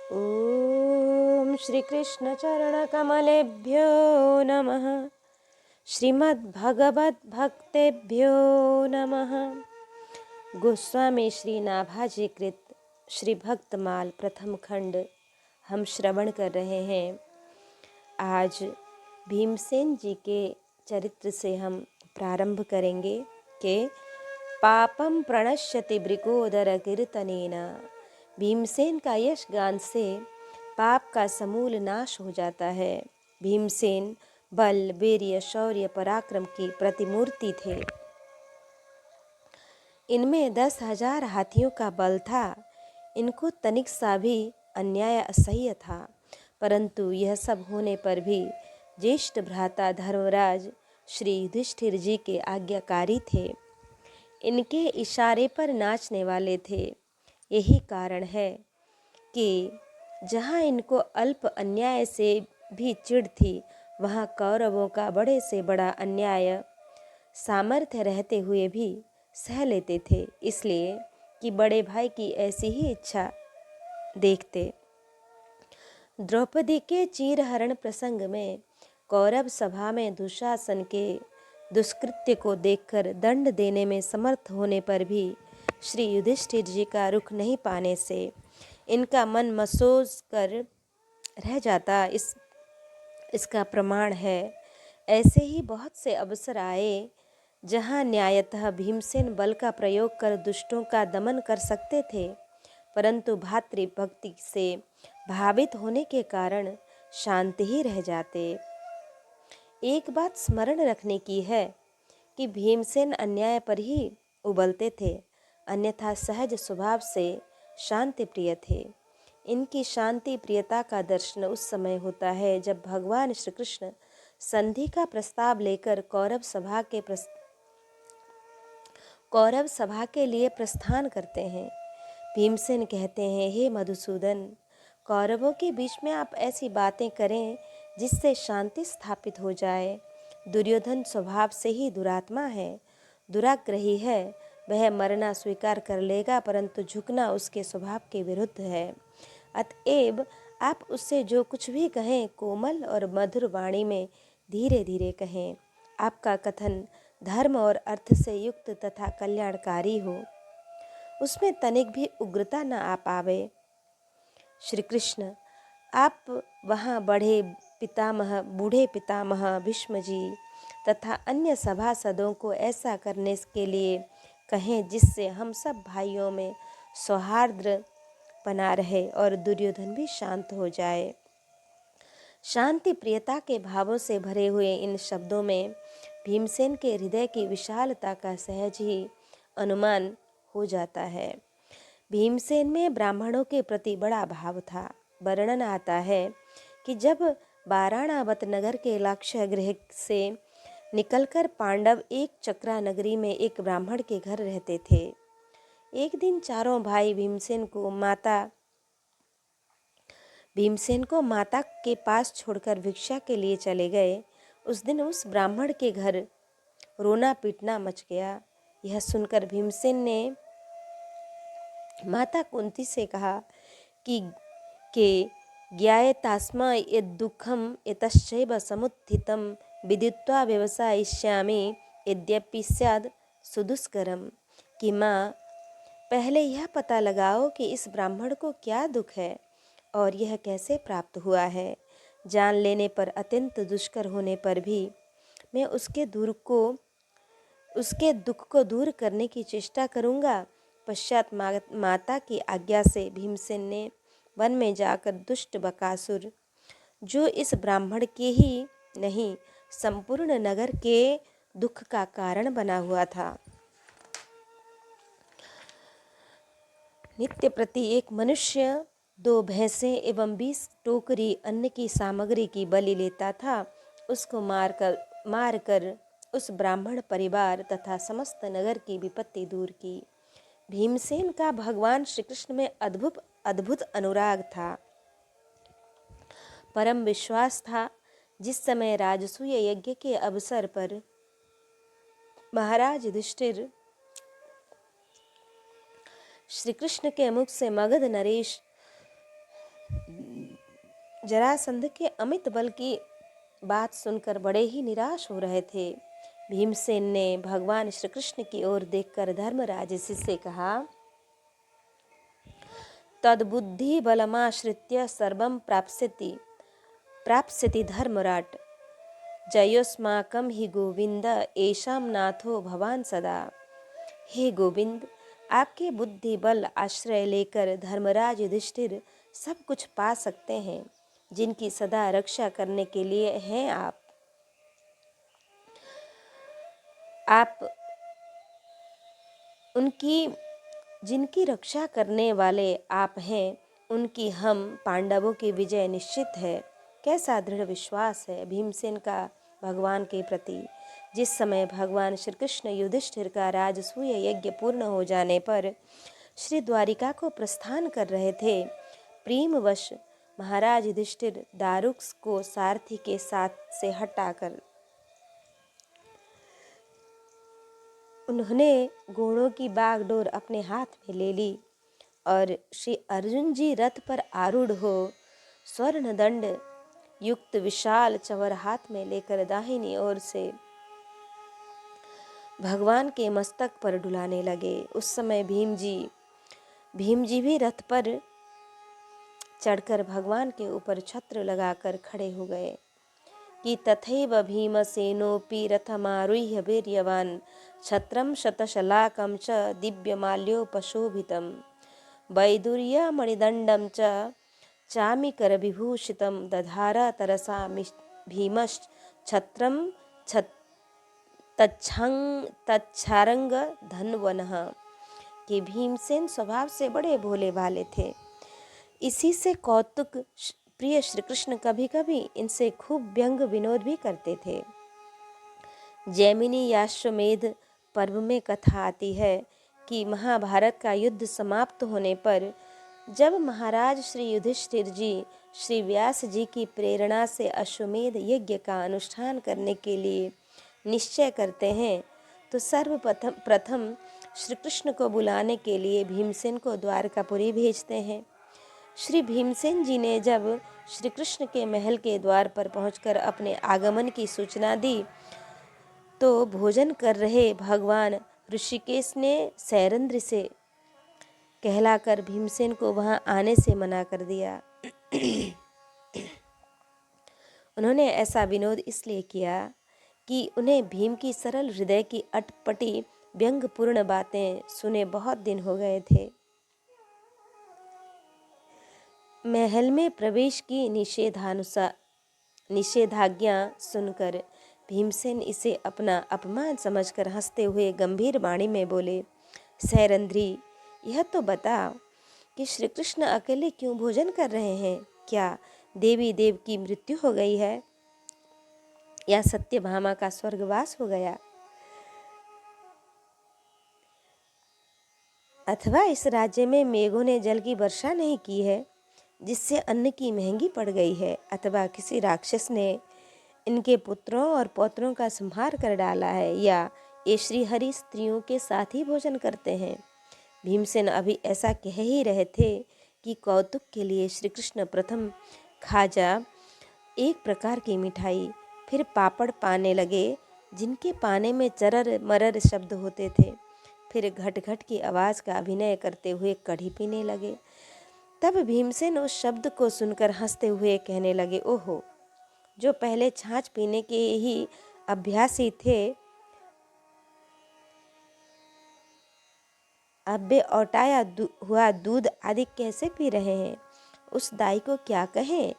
ॐ श्रीकृष्णचरणकमलेभ्यो नमः। श्रीमद्भगवद्भक्तेभ्यो नमः। गोस्वामी श्री नाभाजी कृत श्री भक्तमाल प्रथम खंड हम श्रवण कर रहे हैं। आज भीमसेन जी के चरित्र से हम प्रारंभ करेंगे कि पापम प्रणश्यति भृगोदर कीर्तनेन। भीमसेन का यश गान से पाप का समूल नाश हो जाता है। भीमसेन बल, वीर्य, शौर्य, पराक्रम की प्रतिमूर्ति थे। इनमें 10,000 हाथियों का बल था। इनको तनिक सा भी अन्याय असह्य था, परंतु यह सब होने पर भी ज्येष्ठ भ्राता धर्मराज श्री युधिष्ठिर जी के आज्ञाकारी थे। इनके इशारे पर नाचने वाले थे। यही कारण है कि जहाँ इनको अल्प अन्याय से भी चिढ़ थी, वहाँ कौरवों का बड़े से बड़ा अन्याय सामर्थ्य रहते हुए भी सह लेते थे, इसलिए कि बड़े भाई की ऐसी ही इच्छा देखते। द्रौपदी के चीरहरण प्रसंग में कौरव सभा में दुशासन के दुष्कृत्य को देखकर दंड देने में समर्थ होने पर भी श्री युधिष्ठिर जी का रुख नहीं पाने से इनका मन मसोस कर रह जाता। इसका प्रमाण है, ऐसे ही बहुत से अवसर आए जहाँ न्यायतः भीमसेन बल का प्रयोग कर दुष्टों का दमन कर सकते थे, परंतु भातृभक्ति से भावित होने के कारण शांत ही रह जाते। एक बात स्मरण रखने की है कि भीमसेन अन्याय पर ही उबलते थे, अन्यथा सहज स्वभाव से शांति प्रिय थे। इनकी शांति प्रियता का दर्शन उस समय होता है जब भगवान श्री कृष्ण संधि का प्रस्ताव लेकर कौरव सभा के लिए प्रस्थान करते हैं। भीमसेन कहते हैं, हे मधुसूदन, कौरवों के बीच में आप ऐसी बातें करें जिससे शांति स्थापित हो जाए। दुर्योधन स्वभाव से ही दुरात्मा है, दुराग्रही है। वह मरना स्वीकार कर लेगा, परंतु झुकना उसके स्वभाव के विरुद्ध है। अतएव आप उससे जो कुछ भी कहें, कोमल और मधुर वाणी में धीरे धीरे कहें। आपका कथन धर्म और अर्थ से युक्त तथा कल्याणकारी हो, उसमें तनिक भी उग्रता न आ पावे। श्री कृष्ण, आप वहाँ बूढ़े पितामह भीष्म जी तथा अन्य सभासदों को ऐसा करने के लिए कहें जिससे हम सब भाइयों में सौहार्द बना रहे और दुर्योधन भी शांत हो जाए। शांति प्रियता के भावों से भरे हुए इन शब्दों में भीमसेन के हृदय की विशालता का सहज ही अनुमान हो जाता है। भीमसेन में ब्राह्मणों के प्रति बड़ा भाव था। वर्णन आता है कि जब वाराणावत नगर के लाक्षागृह से निकलकर पांडव एक चक्रा नगरी में एक ब्राह्मण के घर रहते थे। एक दिन चारों भाई भीमसेन को माता के पास छोड़कर भिक्षा के लिए चले गए। उस दिन उस ब्राह्मण के घर रोना पीटना मच गया। यह सुनकर भीमसेन ने माता कुंती से कहा कि ज्ञायतास्मा यद्दुःखं एतश्चैव समुत्थितं विदित्वा व्यवसायिष्यामि यद्यपि स्याद् सुदुष्करम। कि माँ, पहले यह पता लगाओ कि इस ब्राह्मण को क्या दुख है और यह कैसे प्राप्त हुआ है। जान लेने पर अत्यंत दुष्कर होने पर भी मैं उसके दुख को दूर करने की चेष्टा करूँगा। पश्चात माता की आज्ञा से भीमसेन ने वन में जाकर दुष्ट बकासुर, जो इस ब्राह्मण के ही नहीं संपूर्ण नगर के दुख का कारण बना हुआ था, नित्य प्रति एक मनुष्य 2 भैंसें एवं 20 टोकरी अन्न की सामग्री की बलि लेता था, उसको मारकर उस ब्राह्मण परिवार तथा समस्त नगर की विपत्ति दूर की। भीमसेन का भगवान श्री कृष्ण में अद्भुत अनुराग था, परम विश्वास था। जिस समय राजसूय यज्ञ के अवसर पर महाराज युधिष्ठिर श्री कृष्ण के मुख से मगध नरेश जरासंध के अमित बल की बात सुनकर बड़े ही निराश हो रहे थे। भीमसेन ने भगवान श्री कृष्ण की ओर देखकर धर्मराज से कहा, तद्बुद्धि बलमाश्रित्य सर्वं प्राप्स्यति धर्मराट, जयोस्माकं हि गोविंद एषां नाथो भवान सदा। हे गोविंद, आपके बुद्धि बल आश्रय लेकर धर्मराज युधिष्ठिर सब कुछ पा सकते हैं, जिनकी सदा रक्षा करने के लिए हैं आप उनकी जिनकी रक्षा करने वाले आप हैं, उनकी हम पांडवों की विजय निश्चित है। कैसा दृढ़ विश्वास है भीमसेन का भगवान के प्रति। जिस समय भगवान श्री कृष्ण युधिष्ठिर का राजसूय यज्ञ पूर्ण हो जाने पर श्री द्वारिका को प्रस्थान कर रहे थे, प्रेमवश महाराज युधिष्ठिर दारुक को सारथी के साथ से हटाकर उन्होंने घोड़ों की बागडोर अपने हाथ में ले ली और श्री अर्जुन जी रथ पर आरूढ़ हो स्वर्ण दंड युक्त विशाल चवर हाथ में लेकर दाहिनी ओर से भगवान के मस्तक पर डुलाने लगे। उस समय भीम जी भी रथ पर चढ़कर भगवान के ऊपर छत्र लगाकर खड़े हो गए कि तथैव भीमसेनोऽपि रथमारुह्य वीर्यवान् छत्रं शतशलाकं च दिव्यमाल्योपशोभितं वैदुर्यमणिदण्डं च चामिकरविभूषितं दधार तरसा भीमश्छत्रं तच्छारंग धन्वनः। कि भीमसेन स्वभाव से बड़े भोले भाले थे। इसी से कौतुक प्रिय श्री कृष्ण कभी कभी इनसे खूब व्यंग विनोद भी करते थे। जैमिनी याश्वमेध पर्व में कथा आती है कि महाभारत का युद्ध समाप्त होने पर जब महाराज श्री युधिष्ठिर जी श्री व्यास जी की प्रेरणा से अश्वमेध यज्ञ का अनुष्ठान करने के लिए निश्चय करते हैं, तो सर्वप्रथम श्री कृष्ण को बुलाने के लिए भीमसेन को द्वारकापुरी भेजते हैं। श्री भीमसेन जी ने जब श्री कृष्ण के महल के द्वार पर पहुंचकर अपने आगमन की सूचना दी, तो भोजन कर रहे भगवान ऋषिकेश ने सैरंध्र से कहलाकर भीमसेन को वहां आने से मना कर दिया। उन्होंने ऐसा विनोद इसलिए किया कि उन्हें भीम की सरल हृदय की अटपटी व्यंगपूर्ण बातें सुने बहुत दिन हो गए थे। महल में प्रवेश की निषेधाज्ञा सुनकर भीमसेन इसे अपना अपमान समझकर हंसते हुए गंभीर वाणी में बोले, सैरंध्री, यह तो बताओ कि श्री कृष्ण अकेले क्यों भोजन कर रहे हैं? क्या देवी देव की मृत्यु हो गई है या सत्यभामा का स्वर्गवास हो गया, अथवा इस राज्य में मेघों ने जल की वर्षा नहीं की है जिससे अन्न की महंगी पड़ गई है, अथवा किसी राक्षस ने इनके पुत्रों और पौत्रों का संहार कर डाला है, या ये श्रीहरि स्त्रियों के साथ ही भोजन करते हैं। भीमसेन अभी ऐसा कह ही रहे थे कि कौतुक के लिए श्री कृष्ण प्रथम खाजा, एक प्रकार की मिठाई, फिर पापड़ पाने लगे जिनके पाने में चरर मरर शब्द होते थे, फिर घट घट की आवाज़ का अभिनय करते हुए कढ़ी पीने लगे। तब भीमसेन उस शब्द को सुनकर हंसते हुए कहने लगे, ओहो, जो पहले छाछ पीने के ही अभ्यासी थे, अब वे औटाया हुआ दूध आदि कैसे पी रहे हैं? उस दाई को क्या कहें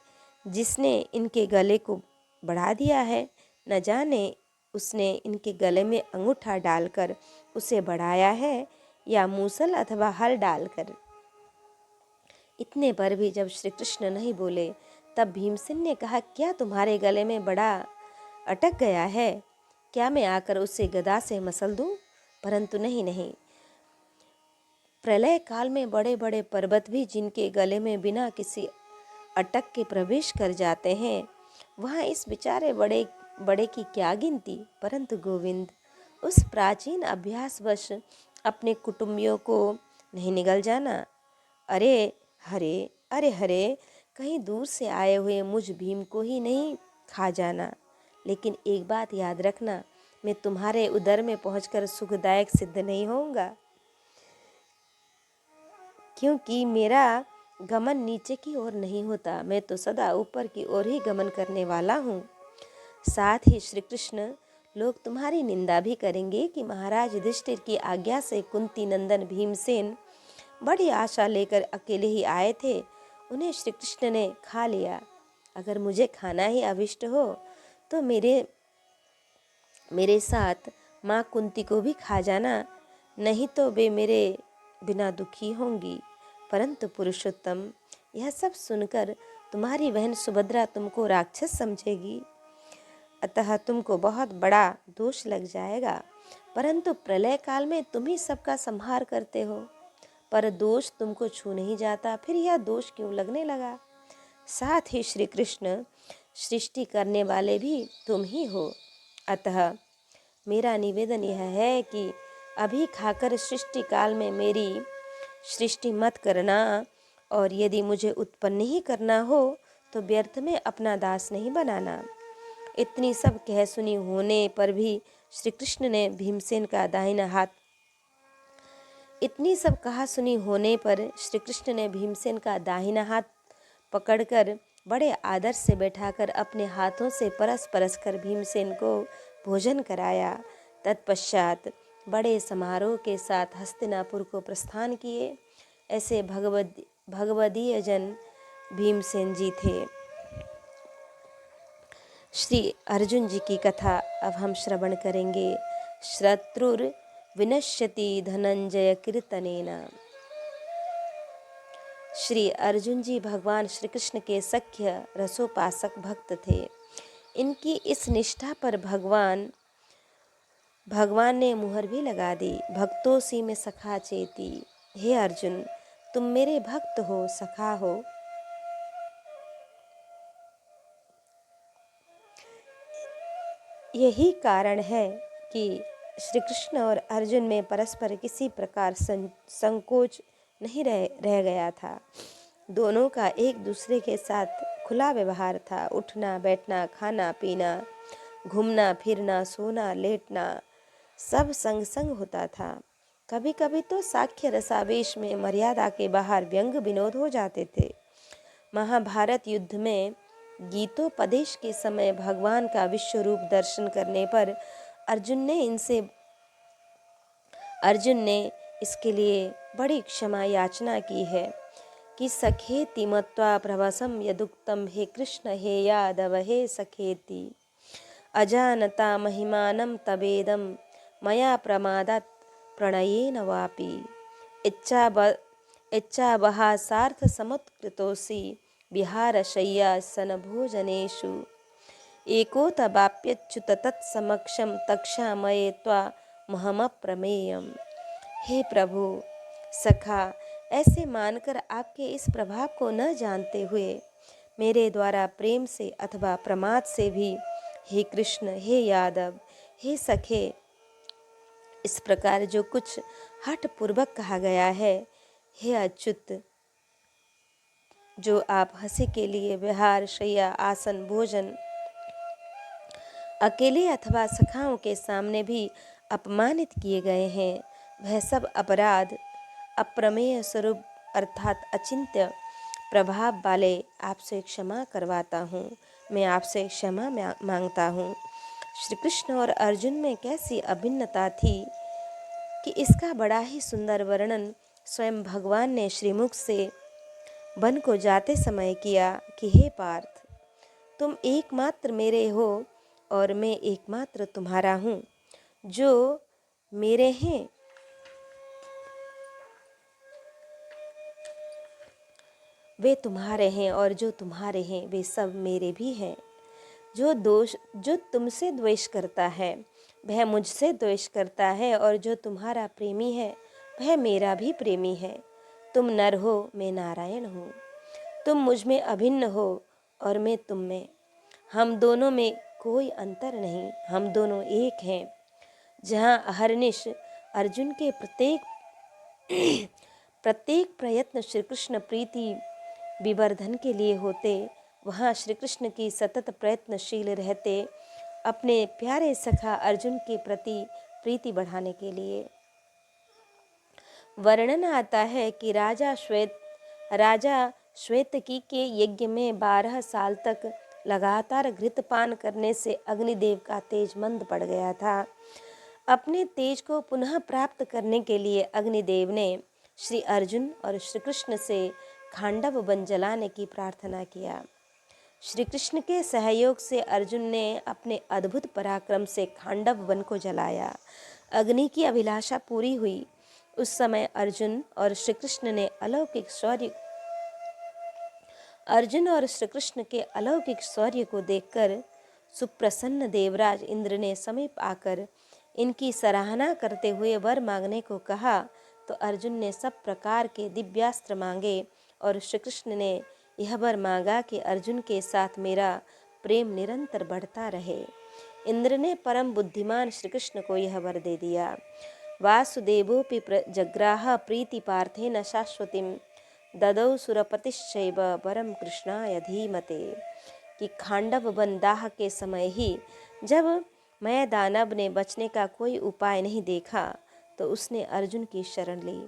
जिसने इनके गले को बढ़ा दिया है? न जाने उसने इनके गले में अंगूठा डालकर उसे बढ़ाया है या मूसल अथवा हल डालकर। इतने पर भी जब श्री कृष्ण नहीं बोले, तब भीमसेन ने कहा, क्या तुम्हारे गले में बड़ा अटक गया है? क्या मैं आकर उसे गदा से मसल दूं? परंतु नहीं, प्रलय काल में बड़े बड़े पर्वत भी जिनके गले में बिना किसी अटक के प्रवेश कर जाते हैं, वहाँ इस बेचारे बड़े की क्या गिनती। परंतु गोविंद, उस प्राचीन अभ्यासवश अपने कुटुंबियों को नहीं निगल जाना। अरे हरे, कहीं दूर से आए हुए मुझ भीम को ही नहीं खा जाना। लेकिन एक बात याद रखना, मैं तुम्हारे उदर में पहुंचकर सुखदायक सिद्ध नहीं होऊंगा, क्योंकि मेरा गमन नीचे की ओर नहीं होता, मैं तो सदा ऊपर की ओर ही गमन करने वाला हूँ। साथ ही श्री कृष्ण, लोग तुम्हारी निंदा भी करेंगे कि महाराज युधिष्ठिर की आज्ञा से कुंती नंदन भीमसेन बड़ी आशा लेकर अकेले ही आए थे, उन्हें श्री कृष्ण ने खा लिया। अगर मुझे खाना ही अभिष्ट हो तो मेरे साथ माँ कुंती को भी खा जाना, नहीं तो वे मेरे बिना दुखी होंगी। परंतु पुरुषोत्तम, यह सब सुनकर तुम्हारी बहन सुभद्रा तुमको राक्षस समझेगी, अतः तुमको बहुत बड़ा दोष लग जाएगा। परंतु प्रलय काल में तुम ही सबका संहार करते हो, पर दोष तुमको छू नहीं जाता, फिर यह दोष क्यों लगने लगा? साथ ही श्री कृष्ण, सृष्टि करने वाले भी तुम ही हो, अतः मेरा निवेदन यह है कि अभी खाकर सृष्टि काल में मेरी सृष्टि मत करना, और यदि मुझे उत्पन्न ही करना हो तो व्यर्थ में अपना दास नहीं बनाना। इतनी सब कह सुनी होने पर भी श्री कृष्ण ने भीमसेन का दाहिना हाथ इतनी सब कहा सुनी होने पर श्री कृष्ण ने भीमसेन का दाहिना हाथ पकड़कर बड़े आदर से बैठाकर अपने हाथों से परस परस कर भीमसेन को भोजन कराया। तत्पश्चात बड़े समारोह के साथ हस्तिनापुर को प्रस्थान किए। ऐसे भगवदीय जन भीमसेन जी थे। श्री अर्जुन जी की कथा अब हम श्रवण करेंगे। शत्रुर विनश्यति धनंजय कीर्तनेन। श्री अर्जुन जी भगवान श्री कृष्ण के सख्य रसोपासक भक्त थे। इनकी इस निष्ठा पर भगवान ने मुहर भी लगा दी। भक्तोसी में सखा चेती। हे अर्जुन, तुम मेरे भक्त हो, सखा हो। यही कारण है कि श्री कृष्ण और अर्जुन में परस्पर किसी प्रकार संकोच नहीं रह गया था। दोनों का एक दूसरे के साथ खुला व्यवहार था। उठना बैठना, खाना पीना, घूमना फिरना, सोना लेटना सब संग संग होता था। कभी कभी तो साख्य रसावेश में मर्यादा के बाहर व्यंग विनोद हो जाते थे। महाभारत युद्ध में गीतोपदेश के समय भगवान का विश्व रूप दर्शन करने पर अर्जुन ने इसके लिए बड़ी क्षमा याचना की है कि सखेति मत्वा प्रभसम यदुक्तम, हे कृष्ण हे यादव हे सखेति, अजानता महिमानं तवेदं मया प्रमादात् प्रणयेन वापि, इच्छावहासार्थ समुत्कृतोऽसि विहारशय्यासन भोजनेषु, एकोतवाप्यच्युत तत्समक्षं तक्षामये त्वामहमप्रमेयम्। हे प्रभु, सखा, ऐसे मानकर आपके इस प्रभाव को न जानते हुए मेरे द्वारा प्रेम से अथवा प्रमाद से भी हे कृष्ण हे यादव हे सखे इस प्रकार जो कुछ हठ पूर्वक कहा गया है, हे अच्युत, जो आप हंसी के लिए विहार शैया आसन भोजन अकेले अथवा सखाओं के सामने भी अपमानित किए गए हैं, वह सब अपराध अप्रमेय स्वरूप अर्थात अचिंत्य प्रभाव वाले आपसे क्षमा करवाता हूँ। मैं आपसे क्षमा मांगता हूँ। श्री कृष्ण और अर्जुन में कैसी अभिन्नता थी कि इसका बड़ा ही सुंदर वर्णन स्वयं भगवान ने श्रीमुख से वन को जाते समय किया कि हे पार्थ, तुम एकमात्र मेरे हो और मैं एकमात्र तुम्हारा हूँ। जो मेरे हैं वे तुम्हारे हैं, और जो तुम्हारे हैं वे सब मेरे भी हैं। जो तुमसे द्वेष करता है वह मुझसे द्वेष करता है, और जो तुम्हारा प्रेमी है वह मेरा भी प्रेमी है। तुम नर हो, मैं नारायण हूँ। तुम मुझ में अभिन्न हो और मैं तुम में। हम दोनों में कोई अंतर नहीं, हम दोनों एक हैं। जहाँ अहर्निश अर्जुन के प्रत्येक प्रयत्न श्री कृष्ण प्रीति विवर्धन के लिए होते, वहाँ श्री कृष्ण की सतत प्रयत्नशील रहते अपने प्यारे सखा अर्जुन के प्रति प्रीति बढ़ाने के लिए। वर्णन आता है कि राजा श्वेतकी के यज्ञ में 12 साल तक लगातार घृतपान करने से अग्निदेव का तेज मंद पड़ गया था। अपने तेज को पुनः प्राप्त करने के लिए अग्निदेव ने श्री अर्जुन और श्री कृष्ण से खांडव वन जलाने की प्रार्थना किया। श्री कृष्ण के सहयोग से अर्जुन ने अपने अद्भुत पराक्रम से खांडव वन को जलाया। अग्नि की अभिलाषा पूरी हुई। उस समय अर्जुन और श्री कृष्ण के अलौकिक शौर्य को देखकर सुप्रसन्न देवराज इंद्र ने समीप आकर इनकी सराहना करते हुए वर मांगने को कहा, तो अर्जुन ने सब प्रकार के दिव्यास्त्र मांगे और श्री कृष्ण ने यह वर मांगा कि अर्जुन के साथ मेरा प्रेम निरंतर बढ़ता रहे। इंद्र ने परम बुद्धिमान श्री कृष्ण को यह वर दे दिया। वासुदेवोऽपि जग्राह प्रीति पार्थेन शाश्वतीं ददौ सुरपतिश्चैव वरम कृष्णाय धीमते। कि खांडव वन दाह के समय ही जब मैं दानव ने बचने का कोई उपाय नहीं देखा तो उसने अर्जुन की शरण ली।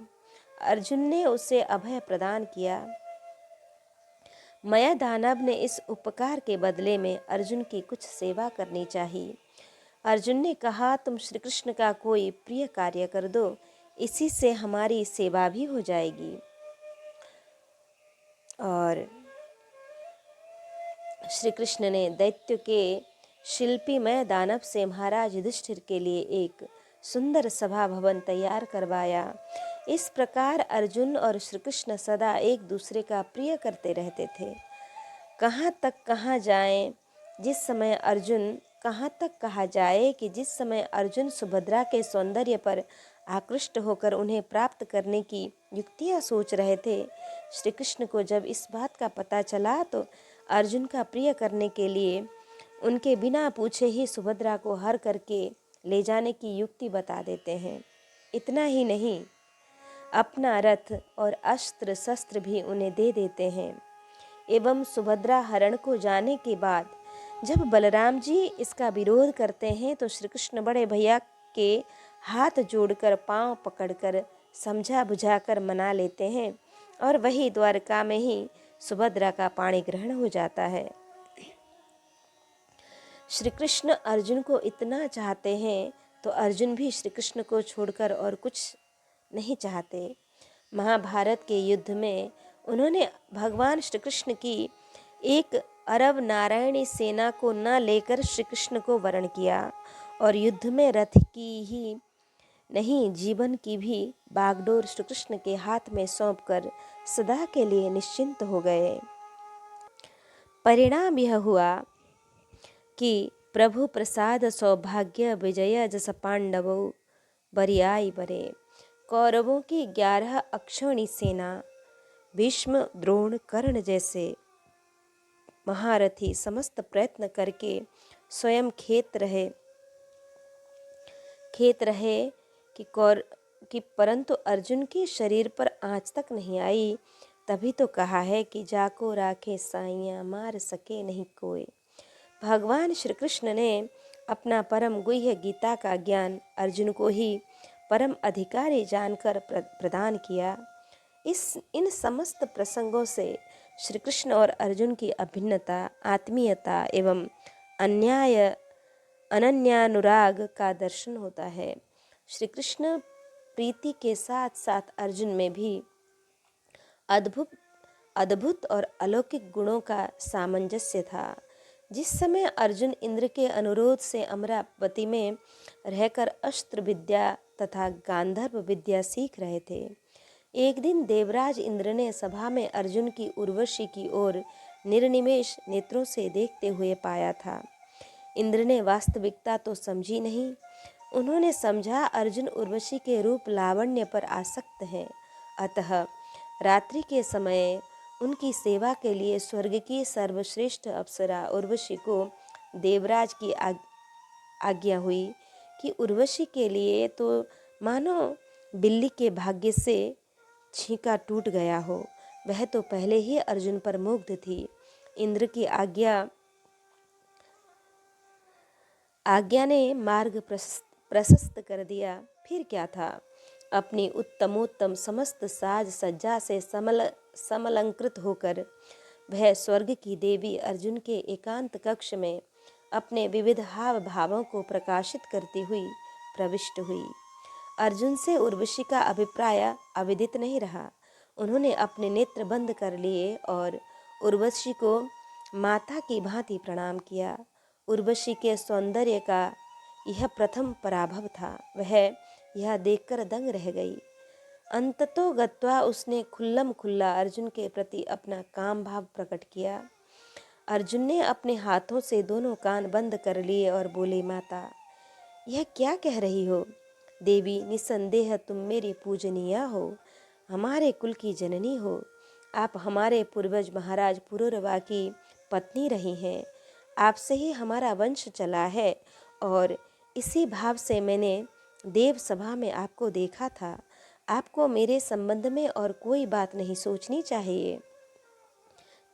अर्जुन ने उसे अभय प्रदान किया। मया दानव ने इस उपकार के बदले में अर्जुन की कुछ सेवा करनी चाहिए। अर्जुन ने कहा, तुम श्री कृष्ण का कोई प्रिय कार्य कर दो, इसी से हमारी सेवा भी हो जाएगी। और श्री कृष्ण ने दैत्य के शिल्पीमय दानव से महाराज युधिष्ठिर के लिए एक सुंदर सभा भवन तैयार करवाया। इस प्रकार अर्जुन और श्री कृष्ण सदा एक दूसरे का प्रिय करते रहते थे। कहाँ तक कहा जाए कि जिस समय अर्जुन सुभद्रा के सौंदर्य पर आकृष्ट होकर उन्हें प्राप्त करने की युक्तियाँ सोच रहे थे, श्री कृष्ण को जब इस बात का पता चला तो अर्जुन का प्रिय करने के लिए उनके बिना पूछे ही सुभद्रा को हर करके ले जाने की युक्ति बता देते हैं। इतना ही नहीं, अपना रथ और अस्त्र शस्त्र भी उन्हें दे देते हैं। एवं सुभद्रा हरण को जाने के बाद जब बलराम जी इसका विरोध करते हैं तो श्री कृष्ण बड़े भैया के हाथ जोड़कर पांव पकड़कर समझा बुझाकर मना लेते हैं और वही द्वारका में ही सुभद्रा का पाणी ग्रहण हो जाता है। श्री कृष्ण अर्जुन को इतना चाहते हैं तो अर्जुन भी श्री कृष्ण को छोड़कर और कुछ नहीं चाहते। महाभारत के युद्ध में उन्होंने भगवान श्री कृष्ण की एक अरब नारायणी सेना को न लेकर श्री कृष्ण को वरण किया और युद्ध में रथ की ही नहीं जीवन की भी बागडोर श्री कृष्ण के हाथ में सौंपकर सदा के लिए निश्चिंत हो गए। परिणाम यह हुआ कि प्रभु प्रसाद सौभाग्य विजय जस पांडवों बरियाई बरे। कौरवों की 11 अक्षौणी सेना भीष्म द्रोण कर्ण जैसे महारथी समस्त प्रयत्न करके स्वयं खेत रहे कि परंतु अर्जुन के शरीर पर आँच तक नहीं आई। तभी तो कहा है कि जाको राखे साइयाँ मार सके नहीं कोई। भगवान श्री कृष्ण ने अपना परम गुह्य गीता का ज्ञान अर्जुन को ही परम अधिकारी जानकर प्रदान किया। इन समस्त प्रसंगों से श्री कृष्ण और अर्जुन की अभिन्नता, आत्मीयता एवं अनन्यानुराग का दर्शन होता है। श्री कृष्ण प्रीति के साथ साथ अर्जुन में भी अद्भुत और अलौकिक गुणों का सामंजस्य था। जिस समय अर्जुन इंद्र के अनुरोध से अमरावती में रहकर अस्त्र विद्या तथा गांधर्व विद्या सीख रहे थे, एक दिन देवराज इंद्र ने सभा में अर्जुन की उर्वशी की ओर निर्निमेष नेत्रों से देखते हुए पाया था। इंद्र ने वास्तविकता तो समझी नहीं। उन्होंने समझा अर्जुन उर्वशी के रूप लावण्य पर आसक्त है। अतः रात्रि के समय उनकी सेवा के लिए स्वर्ग की सर्वश्रेष्ठ अप्सरा उर्वशी को देवराज की आज्ञा हुई कि उर्वशी के लिए तो मानो बिल्ली के भाग्य से छींका टूट गया हो। वह तो पहले ही अर्जुन पर मुग्ध थी। इंद्र की आज्ञा ने मार्ग प्रशस्त कर दिया। फिर क्या था, अपनी उत्तमोत्तम समस्त साज सज्जा से समलंकृत होकर वह स्वर्ग की देवी अर्जुन के एकांत कक्ष में अपने विविध हाव भावों को प्रकाशित करती हुई प्रविष्ट हुई। अर्जुन से उर्वशी का अभिप्राय अविदित नहीं रहा। उन्होंने अपने नेत्र बंद कर लिए और उर्वशी को माता की भांति प्रणाम किया। उर्वशी के सौंदर्य का यह प्रथम पराभव था। वह यह देखकर दंग रह गई। अंततो गत्वा उसने खुल्लम खुल्ला अर्जुन के प्रति अपना काम भाव प्रकट किया। अर्जुन ने अपने हाथों से दोनों कान बंद कर लिए और बोले, माता, यह क्या कह रही हो? देवी, निसंदेह तुम मेरी पूजनीया हो, हमारे कुल की जननी हो। आप हमारे पूर्वज महाराज पुरुरवा की पत्नी रही हैं। आपसे ही हमारा वंश चला है और इसी भाव से मैंने देव सभा में आपको देखा था। आपको मेरे संबंध में और कोई बात नहीं सोचनी चाहिए।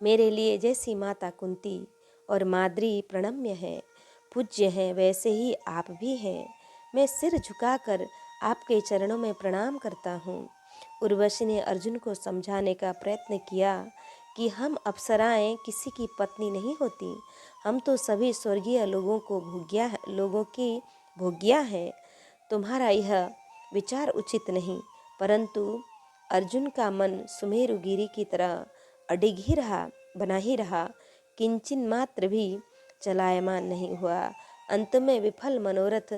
मेरे लिए जैसी माता कुंती और माद्री प्रणम्य हैं, पूज्य हैं, वैसे ही आप भी हैं। मैं सिर झुकाकर आपके चरणों में प्रणाम करता हूँ। उर्वशी ने अर्जुन को समझाने का प्रयत्न किया कि हम अप्सराएं किसी की पत्नी नहीं होती। हम तो सभी स्वर्गीय लोगों की भोग्या हैं। तुम्हारा यह विचार उचित नहीं। परंतु अर्जुन का मन सुमेरुगिरी की तरह अडिग ही रहा, बना ही रहा, किंचन मात्र भी चलायमान नहीं हुआ। अंत में विफल मनोरथ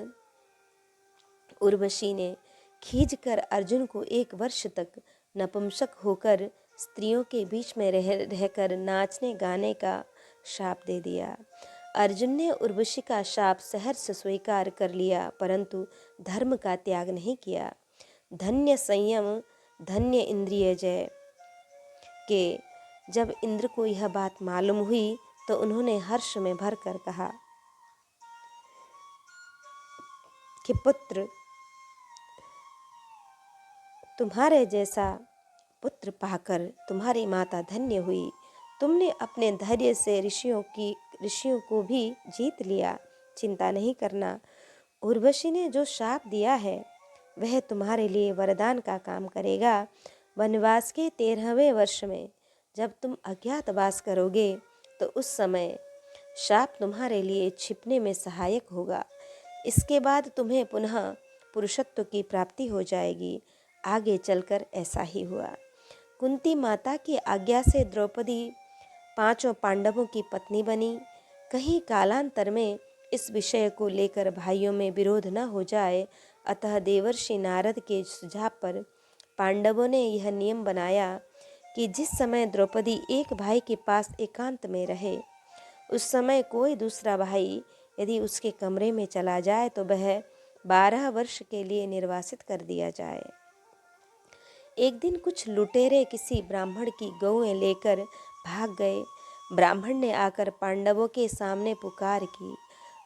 उर्वशी ने खींचकर अर्जुन को 1 वर्ष तक नपुंसक होकर स्त्रियों के बीच में रहकर नाचने गाने का शाप दे दिया। अर्जुन ने उर्वशी का शाप सहर्ष स्वीकार कर लिया, परंतु धर्म का त्याग नहीं किया। धन्य संयम, धन्य इंद्रिय जय के जब इंद्र को यह बात मालूम हुई तो उन्होंने हर्ष में भरकर कहा कि पुत्र, तुम्हारे जैसा पुत्र पाकर तुम्हारी माता धन्य हुई। तुमने अपने धैर्य से ऋषियों को भी जीत लिया। चिंता नहीं करना। उर्वशी ने जो शाप दिया है वह तुम्हारे लिए वरदान का काम करेगा। वनवास के 13वें वर्ष में जब तुम अज्ञातवास करोगे तो उस समय शाप तुम्हारे लिए छिपने में सहायक होगा। इसके बाद तुम्हें पुनः पुरुषत्व की प्राप्ति हो जाएगी। आगे चलकर ऐसा ही हुआ। कुंती माता की आज्ञा से द्रौपदी 5 पांडवों की पत्नी बनी। कहीं कालांतर में इस विषय को लेकर भाइयों में विरोध न हो जाए, अतः देवर्षि नारद के सुझाव पर पांडवों ने यह नियम बनाया कि जिस समय द्रौपदी एक भाई के पास एकांत में रहे, उस समय कोई दूसरा भाई यदि उसके कमरे में चला जाए तो वह 12 वर्ष के लिए निर्वासित कर दिया जाए। एक दिन कुछ लुटेरे किसी ब्राह्मण की गौएं लेकर भाग गए। ब्राह्मण ने आकर पांडवों के सामने पुकार की।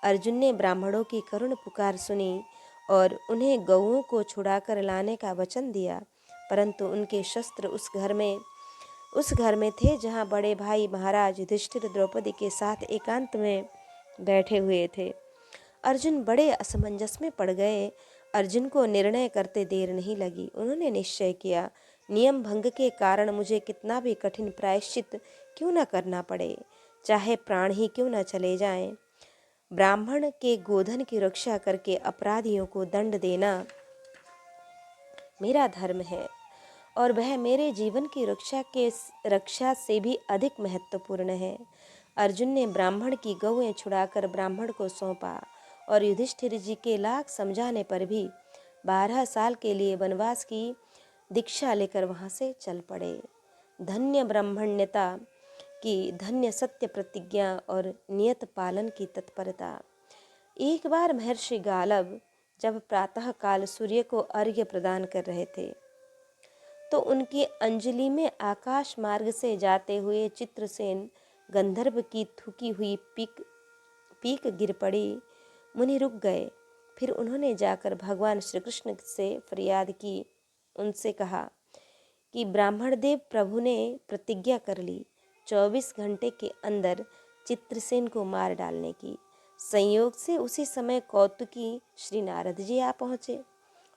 अर्जुन ने ब्राह्मणों की करुण पुकार सुनी और उन्हें गौओं को छुड़ाकर लाने का वचन दिया, परंतु उनके शस्त्र उस घर में थे जहाँ बड़े भाई महाराज युधिष्ठिर द्रौपदी के साथ एकांत में बैठे हुए थे। अर्जुन बड़े असमंजस में पड़ गए। अर्जुन को निर्णय करते देर नहीं लगी। उन्होंने निश्चय किया, नियम भंग के कारण मुझे कितना भी कठिन प्रायश्चित क्यों न करना पड़े, चाहे प्राण ही क्यों न चले जाएं। ब्राह्मण के गोधन की रक्षा करके अपराधियों को दंड देना मेरा धर्म है और वह मेरे जीवन की रक्षा से भी अधिक महत्वपूर्ण है। अर्जुन ने ब्राह्मण की गौएं छुड़ाकर ब्राह्मण को सौंपा और युधिष्ठिर जी के लाख समझाने पर भी 12 साल के लिए वनवास की दीक्षा लेकर वहां से चल पड़े। धन्य ब्राह्मण्यता की, धन्य सत्य प्रतिज्ञा और नियत पालन की तत्परता। एक बार महर्षि गालब जब प्रातः काल सूर्य को अर्घ्य प्रदान कर रहे थे तो उनकी अंजलि में आकाश मार्ग से जाते हुए चित्रसेन गंधर्व की थूकी हुई पीक गिर पड़ी। मुनि रुक गए। फिर उन्होंने जाकर भगवान श्री कृष्ण से फरियाद की। उनसे कहा, कि ब्राह्मण देव प्रभु ने प्रतिज्ञा कर ली 24 घंटे के अंदर चित्रसेन को मार डालने की। संयोग से उसी समय कौतुकी श्री नारद जी आ पहुँचे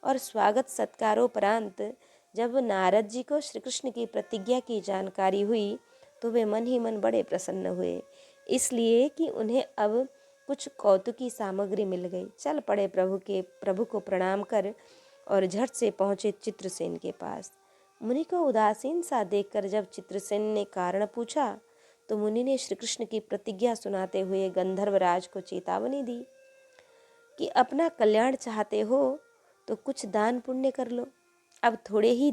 और स्वागत सत्कारोपरांत जब नारद जी को श्री कृष्ण की प्रतिज्ञा की जानकारी हुई तो वे मन ही मन बड़े प्रसन्न हुए, इसलिए कि उन्हें अब कुछ कौतुकी सामग्री मिल गई। चल पड़े प्रभु को प्रणाम कर और झट से पहुँचे चित्रसेन के पास। मुनि को उदासीन सा देखकर जब चित्रसेन ने कारण पूछा तो मुनि ने श्री कृष्ण की प्रतिज्ञा सुनाते हुए गंधर्वराज को चेतावनी दी कि अपना कल्याण चाहते हो तो कुछ दान पुण्य कर लो। अब थोड़ी ही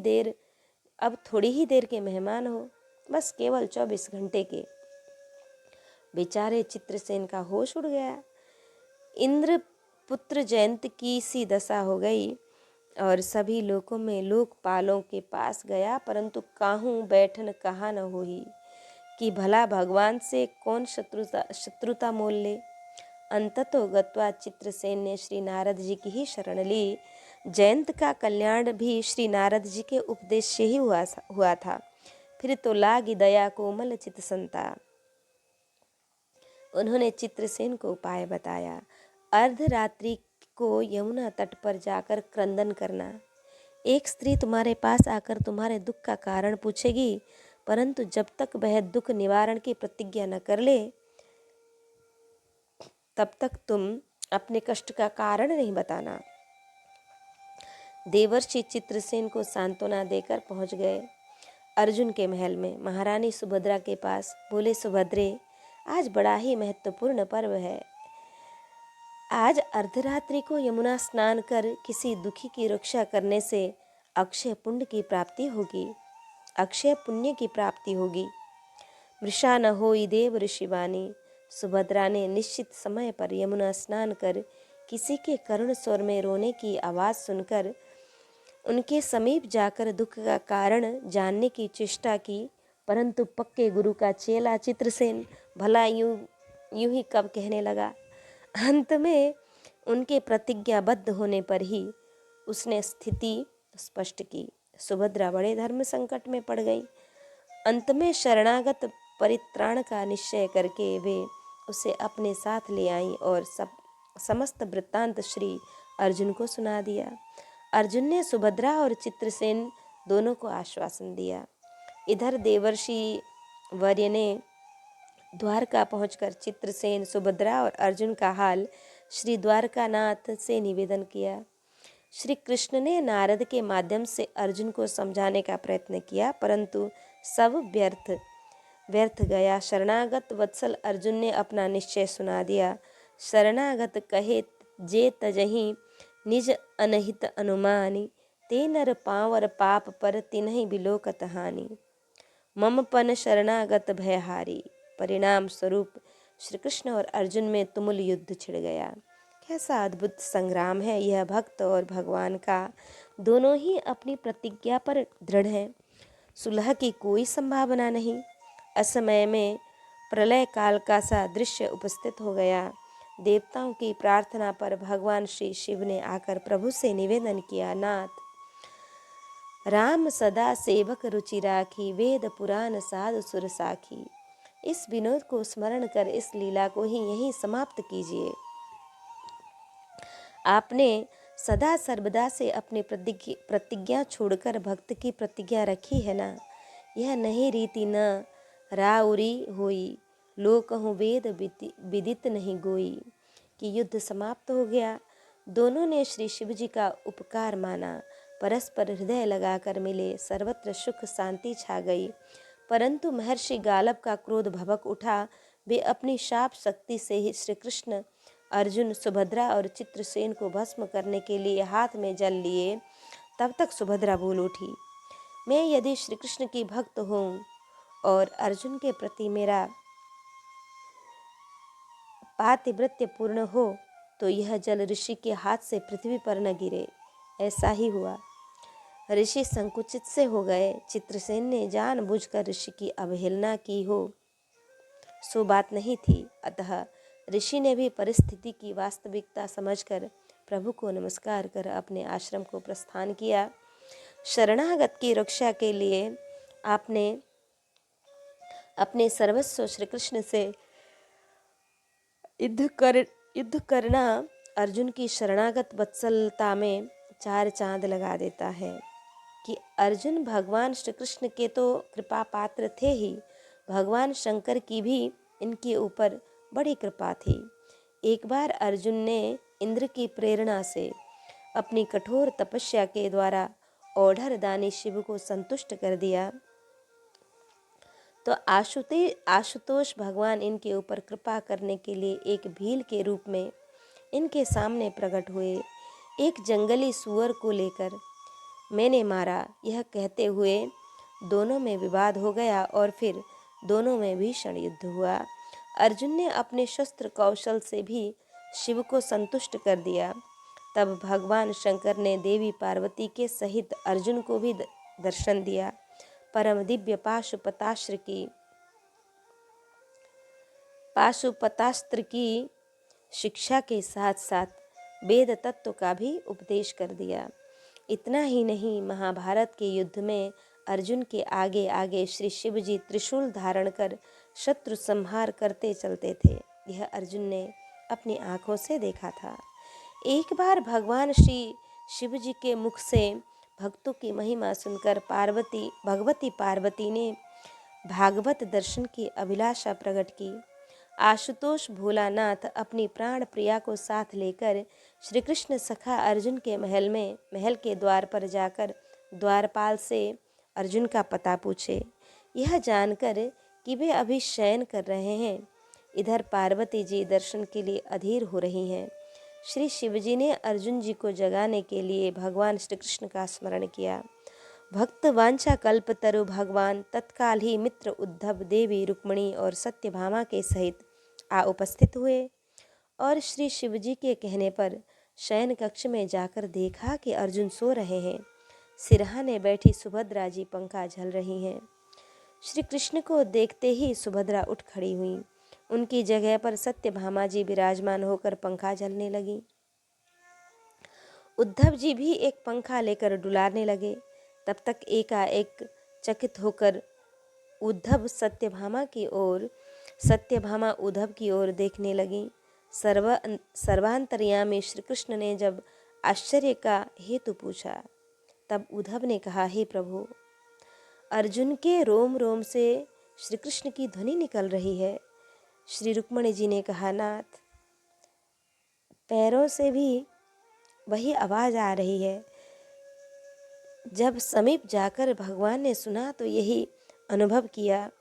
देर के मेहमान हो, बस केवल 24 घंटे के। बेचारे चित्रसेन का होश उड़ गया। इंद्र पुत्र जयंत की सी दशा हो गई और सभी लोकों में लोकपालों के पास गया, परंतु काहू बैठन कहा न होई कि भला भगवान से कौन शत्रुता मोल ले। अंततो गत्वा चित्रसेन ने श्री नारद जी की ही शरण ली। जयंत का कल्याण भी श्री नारद जी के उपदेश से ही हुआ था। फिर तो लागी दया कोमल चित संता। उन्होंने चित्रसेन को उपाय बताया। अर्धरात्रि को यमुना तट पर जाकर क्रंदन करना। एक स्त्री तुम्हारे पास आकर तुम्हारे दुख का कारण पूछेगी, परंतु जब तक वह दुख निवारण की प्रतिज्ञा न कर ले तब तक तुम अपने कष्ट का कारण नहीं बताना। देवर्षि चित्रसेन को सांत्वना देकर पहुंच गए अर्जुन के महल में महारानी सुभद्रा के पास। बोले, सुभद्रे, आज बड़ा ही महत्वपूर्ण पर्व है। आज अर्धरात्रि को यमुना स्नान कर किसी दुखी की रक्षा करने से अक्षय पुण्य की प्राप्ति होगी। मृषा न होई देव ऋषिवाणी। सुभद्रा ने निश्चित समय पर यमुना स्नान कर किसी के करुण स्वर में रोने की आवाज़ सुनकर उनके समीप जाकर दुख का कारण जानने की चेष्टा की, परंतु पक्के गुरु का चेला चित्रसेन भला यूं ही कब कहने लगा। अंत में उनके प्रतिज्ञाबद्ध होने पर ही उसने स्थिति स्पष्ट की। सुभद्रा बड़े धर्म संकट में पड़ गई। अंत में शरणागत परित्राण का निश्चय करके वे उसे अपने साथ ले आई और समस्त वृत्तांत श्री अर्जुन को सुना दिया। अर्जुन ने सुभद्रा और चित्रसेन दोनों को आश्वासन दिया। इधर देवर्षि वर्य ने द्वारका पहुंचकर चित्रसेन, सुभद्रा और अर्जुन का हाल श्री द्वारकानाथ से निवेदन किया। श्री कृष्ण ने नारद के माध्यम से अर्जुन को समझाने का प्रयत्न किया, परंतु सब व्यर्थ गया। शरणागत वत्सल अर्जुन ने अपना निश्चय सुना दिया। शरणागत कहे जे तजहि निज अनहित अनुमानी, ते नर पावर पाप पर तिन्हि बिलोकत हानि। ममपन शरणागत भयहारी। परिणाम स्वरूप श्री कृष्ण और अर्जुन में तुमुल युद्ध छिड़ गया। कैसा अद्भुत संग्राम है यह भक्त और भगवान का। दोनों ही अपनी प्रतिज्ञा पर दृढ़ हैं। सुलह की कोई संभावना नहीं। असमय में प्रलय काल का सा दृश्य उपस्थित हो गया। देवताओं की प्रार्थना पर भगवान श्री शिव ने आकर प्रभु से निवेदन किया, नाथ, राम सदा सेवक रुचि राखी, वेद पुराण साधु सुर साखी। इस विनोद को स्मरण कर इस लीला को ही यहीं समाप्त कीजिए। आपने सदा सर्वदा से अपनी प्रतिज्ञा छोड़कर भक्त की प्रतिज्ञा रखी है ना। यह नहीं रीति न राउरी होई, लोकहु वेद विदित नहीं गोई। कि युद्ध समाप्त हो गया। दोनों ने श्री शिव जी का उपकार माना। परस्पर हृदय लगाकर मिले। सर्वत्र सुख शांति छा गई। परंतु महर्षि गालब का क्रोध भभक उठा। वे अपनी शाप शक्ति से ही श्री कृष्ण, अर्जुन, सुभद्रा और चित्रसेन को भस्म करने के लिए हाथ में जल लिए। तब तक सुभद्रा बोल उठी, मैं यदि श्री कृष्ण की भक्त हूँ और अर्जुन के प्रति मेरा पातिव्रत्य पूर्ण हो तो यह जल ऋषि के हाथ से पृथ्वी पर न गिरे। ऐसा ही हुआ। ऋषि संकुचित से हो गए। चित्रसेन ने जानबूझकर ऋषि की अवहेलना की हो सो बात नहीं थी। अतः ऋषि ने भी परिस्थिति की वास्तविकता समझकर प्रभु को नमस्कार कर अपने आश्रम को प्रस्थान किया। शरणागत की रक्षा के लिए आपने अपने सर्वस्व श्री कृष्ण से युद्ध करना अर्जुन की शरणागत वत्सलता में चार चांद लगा देता है कि अर्जुन भगवान श्री कृष्ण के तो कृपा पात्र थे ही, भगवान शंकर की भी इनके ऊपर बड़ी कृपा थी। एक बार अर्जुन ने इंद्र की प्रेरणा से अपनी कठोर तपस्या के द्वारा ओढ़र दानी शिव को संतुष्ट कर दिया, तो आशुतोष भगवान इनके ऊपर कृपा करने के लिए एक भील के रूप में इनके सामने प्रकट हुए। एक जंगली सूअर को लेकर मैंने मारा, यह कहते हुए दोनों में विवाद हो गया और फिर दोनों में भीषण युद्ध हुआ। अर्जुन ने अपने शस्त्र कौशल से भी शिव को संतुष्ट कर दिया। तब भगवान शंकर ने देवी पार्वती के सहित अर्जुन को भी दर्शन दिया। परम दिव्य पाशुपतास्त्र की शिक्षा के साथ साथ वेद तत्व का भी उपदेश कर दिया। इतना ही नहीं, महाभारत के युद्ध में अर्जुन के आगे आगे श्री शिव जी त्रिशूल धारण कर शत्रु संहार करते चलते थे। यह अर्जुन ने अपनी आंखों से देखा था। एक बार भगवान श्री शिव जी के मुख से भक्तों की महिमा सुनकर भगवती पार्वती ने भागवत दर्शन की अभिलाषा प्रकट की। आशुतोष भोलानाथ अपनी प्राण प्रिया को साथ लेकर श्री कृष्ण सखा अर्जुन के महल के द्वार पर जाकर द्वारपाल से अर्जुन का पता पूछे। यह जानकर कि वे अभी शयन कर रहे हैं, इधर पार्वती जी दर्शन के लिए अधीर हो रही हैं। श्री शिवजी ने अर्जुन जी को जगाने के लिए भगवान श्री कृष्ण का स्मरण किया। भक्त वांछा कल्पतरु भगवान तत्काल ही मित्र उद्धव, देवी रुक्मिणी और सत्यभामा के सहित आ उपस्थित हुए और श्री शिवजी के कहने पर शयन कक्ष में जाकर देखा कि अर्जुन सो रहे हैं। सिरहाने बैठी सुभद्रा जी पंखा झल रही हैं। श्री कृष्ण को देखते ही सुभद्रा उठ खड़ी हुई। उनकी जगह पर सत्यभामा जी विराजमान होकर पंखा झलने लगी। उद्धव जी भी एक पंखा लेकर डुलाने लगे। तब तक एकाएक चकित होकर सत्यभामा उद्धव की ओर देखने लगी। सर्वांतर्यामी श्री कृष्ण ने जब आश्चर्य का हेतु पूछा, तब उद्धव ने कहा, हे प्रभु, अर्जुन के रोम रोम से श्री कृष्ण की ध्वनि निकल रही है। श्री रुक्मिणी जी ने कहा, नाथ, पैरों से भी वही आवाज आ रही है। जब समीप जाकर भगवान ने सुना तो यही अनुभव किया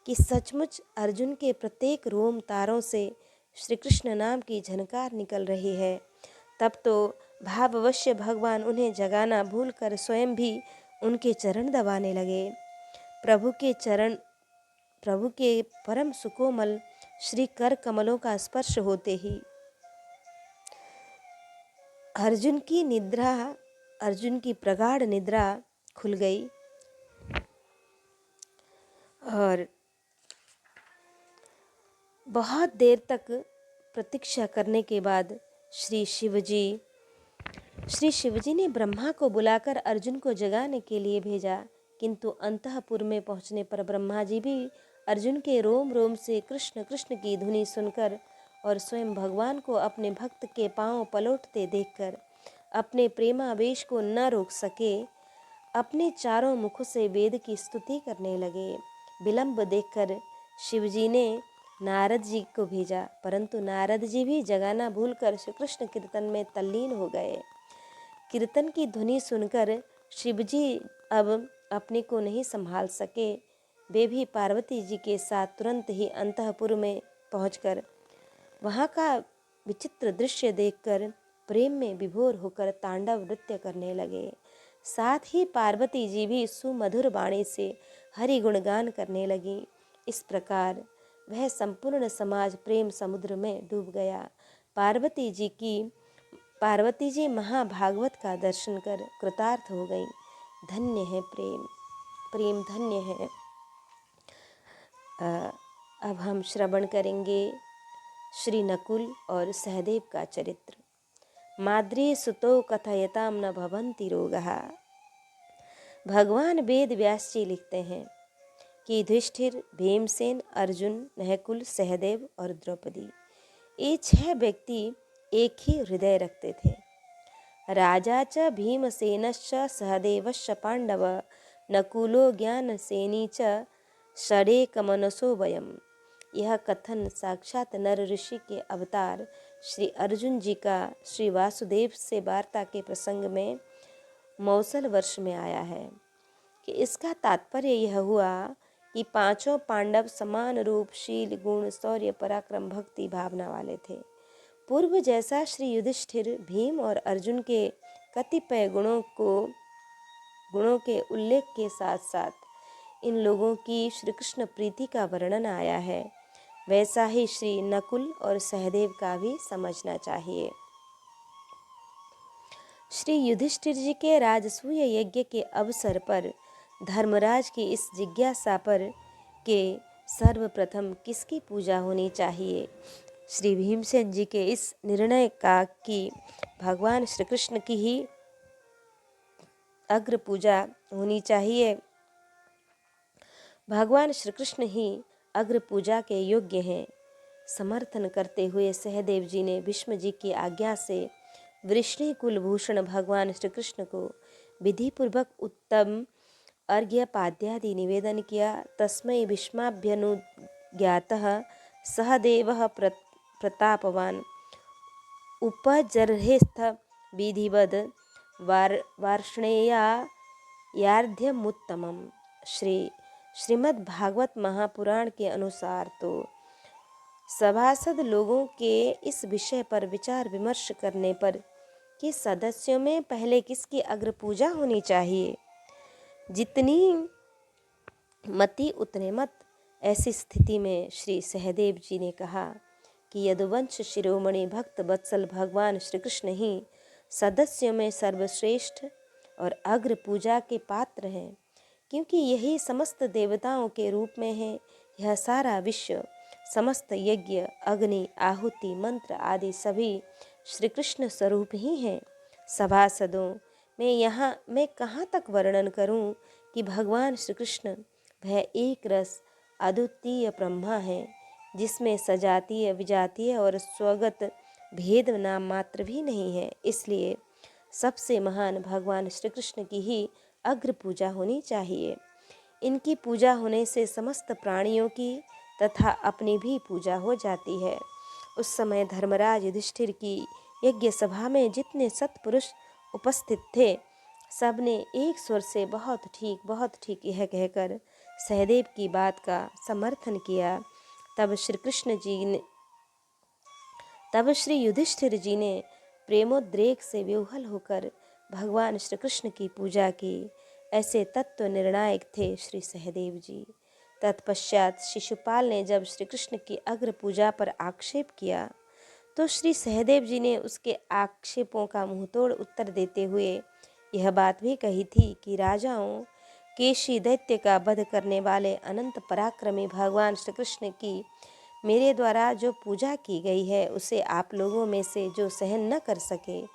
कि सचमुच अर्जुन के प्रत्येक रोम तारों से श्री कृष्ण नाम की झनकार निकल रही है। तब तो भाववश्य भगवान उन्हें जगाना भूलकर स्वयं भी उनके चरण दबाने लगे। प्रभु के परम सुकोमल श्री कर कमलों का स्पर्श होते ही अर्जुन की प्रगाढ़ निद्रा खुल गई और बहुत देर तक प्रतीक्षा करने के बाद श्री शिवजी ने ब्रह्मा को बुलाकर अर्जुन को जगाने के लिए भेजा, किंतु अंतःपुर में पहुंचने पर ब्रह्मा जी भी अर्जुन के रोम रोम से कृष्ण कृष्ण की ध्वनि सुनकर और स्वयं भगवान को अपने भक्त के पांव पलटते देखकर अपने प्रेमावेश को न रोक सके। अपने चारों मुखों से वेद की स्तुति करने लगे। विलंब देखकर शिवजी ने नारद जी को भेजा, परंतु नारद जी भी जगाना भूलकर श्री कृष्ण कीर्तन में तल्लीन हो गए। कीर्तन की ध्वनि सुनकर शिवजी अब अपने को नहीं संभाल सके। वे भी पार्वती जी के साथ तुरंत ही अंतःपुर में पहुंचकर वहां का विचित्र दृश्य देखकर प्रेम में विभोर होकर तांडव नृत्य करने लगे। साथ ही पार्वती जी भी सुमधुर वाणी से हरि गुणगान करने लगी। इस प्रकार वह संपूर्ण समाज प्रेम समुद्र में डूब गया। पार्वती जी महाभागवत का दर्शन कर कृतार्थ हो गई। धन्य है प्रेम धन्य है। अब हम श्रवण करेंगे श्री नकुल और सहदेव का चरित्र। माद्री सुतो कथयताम न भवन्ति रोगः। भगवान वेद व्यास जी लिखते हैं कि युधिष्ठिर, भीमसेन, अर्जुन, नहकुल, सहदेव और द्रौपदी, ये 6 व्यक्ति एक ही हृदय रखते थे। राजा च भीमसेनश्च सहदेवश्च पांडव नकुलो ज्ञानसेनी च षडेकमनसो वयम्। यह कथन साक्षात नर ऋषि के अवतार श्री अर्जुन जी का श्री वासुदेव से वार्ता के प्रसंग में मौसल वर्ष में आया है कि इसका तात्पर्य यह हुआ कि 5 पांडव समान रूप, शील, गुण, शौर्य, पराक्रम, भक्ति भावना वाले थे। पूर्व जैसा श्री युधिष्ठिर, भीम और अर्जुन के कतिपय गुणों के उल्लेख के साथ साथ इन लोगों की श्री कृष्ण प्रीति का वर्णन आया है, वैसा ही श्री नकुल और सहदेव का भी समझना चाहिए। श्री युधिष्ठिर जी के राजसूय यज्ञ के अवसर पर धर्मराज की इस जिज्ञासा पर कि सर्वप्रथम किसकी पूजा होनी चाहिए, श्री भीमसेन जी के इस निर्णय का कि भगवान श्री कृष्ण की ही अग्र पूजा होनी चाहिए, भगवान श्री कृष्ण ही अग्र पूजा के योग्य हैं, समर्थन करते हुए सहदेव जी ने भीष्म जी की आज्ञा से वृष्णि कुलभूषण भगवान श्री कृष्ण को विधिपूर्वक उत्तम अर्घ्यपाद्यादि निवेदन किया। तस्मै भीष्माभ्यनुज्ञातः सहदेवः प्रतापवान उपजर्हेस्थ विधिवद वार्ष्णेयार्ध्यमुत्तमम्। श्रीमद् भागवत महापुराण के अनुसार तो सभासद लोगों के इस विषय पर विचार विमर्श करने पर कि सदस्यों में पहले किसकी अग्र पूजा होनी चाहिए, जितनी मति उतने मत। ऐसी स्थिति में श्री सहदेव जी ने कहा कि यदुवंश शिरोमणि भक्त वत्सल भगवान श्री कृष्ण ही सदस्यों में सर्वश्रेष्ठ और अग्र पूजा के पात्र हैं, क्योंकि यही समस्त देवताओं के रूप में है। यह सारा विश्व, समस्त यज्ञ, अग्नि, आहुति, मंत्र आदि सभी श्री कृष्ण स्वरूप ही हैं। सभासदों में मैं कहाँ तक वर्णन करूं कि भगवान श्री कृष्ण वह एक रस अद्वितीय ब्रह्मा है, जिसमें सजातीय, विजातीय और स्वगत भेद नाम मात्र भी नहीं है। इसलिए सबसे महान भगवान श्री कृष्ण की ही अग्र पूजा होनी चाहिए। इनकी पूजा होने से समस्त प्राणियों की तथा अपनी भी पूजा हो जाती है। उस समय धर्मराज युधिष्ठिर की यज्ञ सभा में जितने सत्पुरुष उपस्थित थे, सबने एक स्वर से बहुत ठीक यह कहकर सहदेव की बात का समर्थन किया। तब श्री युधिष्ठिर जी ने प्रेमोद्रेक से विह्वल होकर भगवान श्री कृष्ण की पूजा की। ऐसे तत्व निर्णायक थे श्री सहदेव जी। तत्पश्चात शिशुपाल ने जब श्री कृष्ण की अग्र पूजा पर आक्षेप किया, तो श्री सहदेव जी ने उसके आक्षेपों का मुंहतोड़ उत्तर देते हुए यह बात भी कही थी कि राजाओं, केशी दैत्य का वध करने वाले अनंत पराक्रमी भगवान श्री कृष्ण की मेरे द्वारा जो पूजा की गई है, उसे आप लोगों में से जो सहन न कर सके,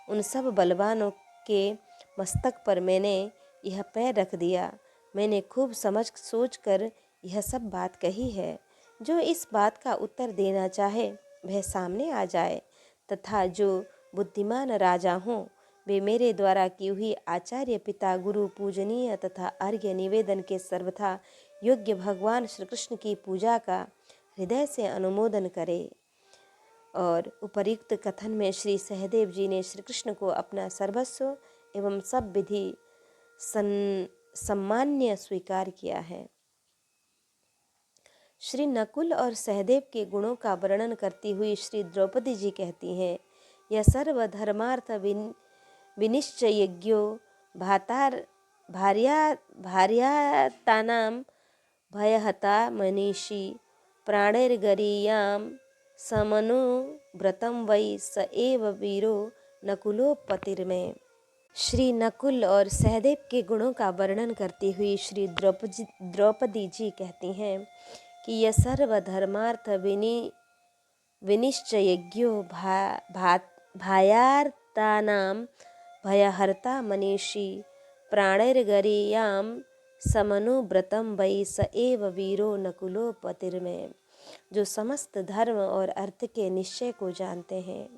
उन सब बलवानों के मस्तक पर मैंने यह पैर रख दिया। मैंने खूब समझ सोच कर यह सब बात कही है। जो इस बात का उत्तर देना चाहे वह सामने आ जाए, तथा जो बुद्धिमान राजा हों वे मेरे द्वारा की हुई आचार्य, पिता, गुरु, पूजनीय तथा अर्घ्य निवेदन के सर्वथा योग्य भगवान श्री कृष्ण की पूजा का हृदय से अनुमोदन करे। और उपर्युक्त कथन में श्री सहदेव जी ने श्री कृष्ण को अपना सर्वस्व एवं सब विधि सम्मान्य स्वीकार किया है। श्री नकुल और सहदेव के गुणों का वर्णन करती हुई श्री द्रौपदी जी कहती हैं, यह सर्वधर्मार्थ विनिश्चयज्ञो भार्यातानां भयहता मनीषी प्राणैर्गरीयां समनुव्रतं वै स एव वीरो नकुलोपतिर्मे। श्री नकुल और सहदेव के गुणों का वर्णन करती हुई श्री द्रौपदी जी कहती हैं कि यह सर्वधर्मार्थ विनिश्चयज्ञो भायार्तानां भयहर्ता मनीषी प्राणैर्गरीयां समनुव्रतं वै स एव वीरो नकुलोपतिर्मे। जो समस्त धर्म और अर्थ के निश्चय को जानते हैं,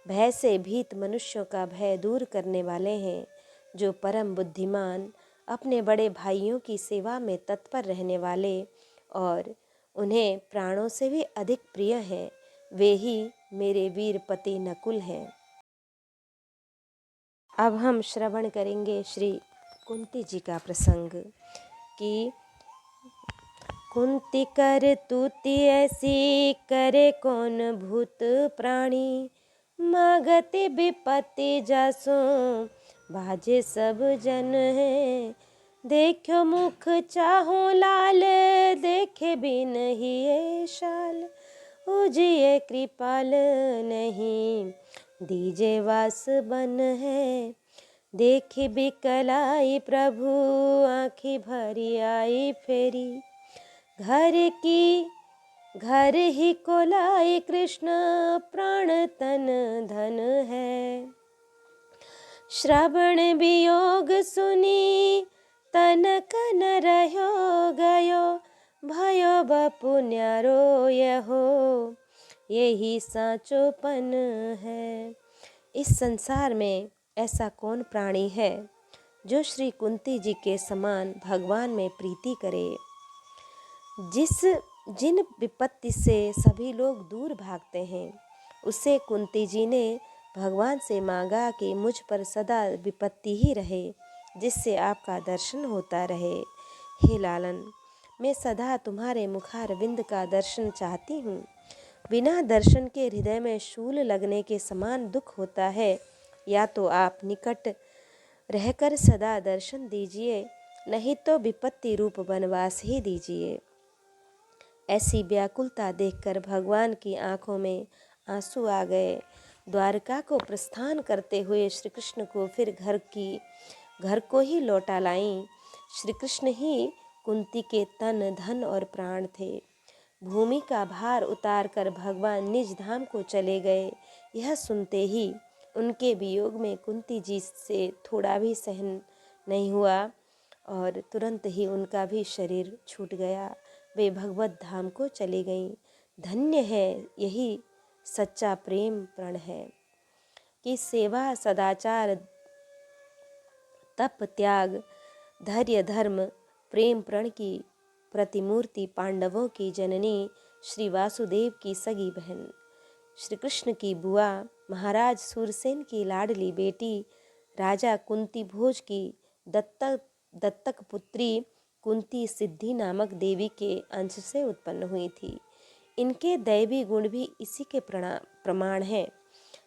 भय से भीत मनुष्यों का भय दूर करने वाले हैं, जो परम बुद्धिमान, अपने बड़े भाइयों की सेवा में तत्पर रहने वाले और उन्हें प्राणों से भी अधिक प्रिय हैं, वे ही मेरे वीर पति नकुल हैं। अब हम श्रवण करेंगे श्री कुंती जी का प्रसंग कि कुंती कर तूती ऐसी करे कौन भूत प्राणी, मागते विपत्ति जासो बाजे सब जन है। देखो मुख चाहो लाल, देखे बिन ही ये शाल, उजिए कृपाल नहीं दीजे वास बन है। देखी बिकलाई प्रभु आँखी भरी आई फेरी, घर ही को लाई कृष्ण प्राण तन धन है। श्रवण वियोग सुनी तन कन रहो गयो, भयो बपु न्यारो यहो यही साचोपन है। इस संसार में ऐसा कौन प्राणी है जो श्री कुंती जी के समान भगवान में प्रीति करे। जिन विपत्ति से सभी लोग दूर भागते हैं, उससे कुंती जी ने भगवान से मांगा कि मुझ पर सदा विपत्ति ही रहे, जिससे आपका दर्शन होता रहे। हे लालन, मैं सदा तुम्हारे मुखारविंद का दर्शन चाहती हूँ। बिना दर्शन के हृदय में शूल लगने के समान दुख होता है। या तो आप निकट रहकर सदा दर्शन दीजिए, नहीं तो विपत्ति रूप वनवास ही दीजिए। ऐसी व्याकुलता देखकर भगवान की आंखों में आंसू आ गए। द्वारका को प्रस्थान करते हुए श्री कृष्ण को फिर घर को ही लौटा लाईं। श्री कृष्ण ही कुंती के तन धन और प्राण थे। भूमि का भार उतार कर भगवान निज धाम को चले गए। यह सुनते ही उनके वियोग में कुंती जी से थोड़ा भी सहन नहीं हुआ और तुरंत ही उनका भी शरीर छूट गया। वे भगवत धाम को चली गईं। धन्य है यही सच्चा प्रेम प्रण है कि सेवा सदाचार तप त्याग धैर्य धर्म प्रेम प्रण की प्रतिमूर्ति पांडवों की जननी श्री वासुदेव की सगी बहन, श्री कृष्ण की बुआ, महाराज सूरसेन की लाडली बेटी, राजा कुंती भोज की दत्तक पुत्री कुंती सिद्धि नामक देवी के अंश से उत्पन्न हुई थी। इनके दैवी गुण भी इसी के प्रमाण हैं।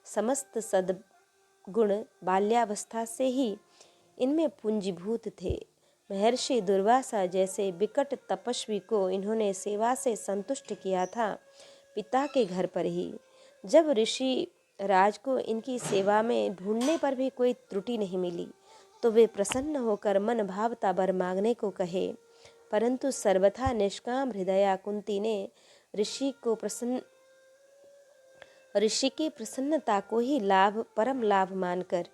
समस्त सद्गुण बाल्यावस्था से ही इनमें पूंजीभूत थे। महर्षि दुर्वासा जैसे विकट तपस्वी को इन्होंने सेवा से संतुष्ट किया था, पिता के घर पर ही। जब ऋषि राज को इनकी सेवा में ढूंढने पर भी कोई त्रुटि नहीं मिली, तो वे प्रसन्न होकर मन भावता वर मांगने को कहे। परंतु सर्वथा निष्काम हृदया कुंती ने ऋषि की प्रसन्नता को ही परम लाभ मानकर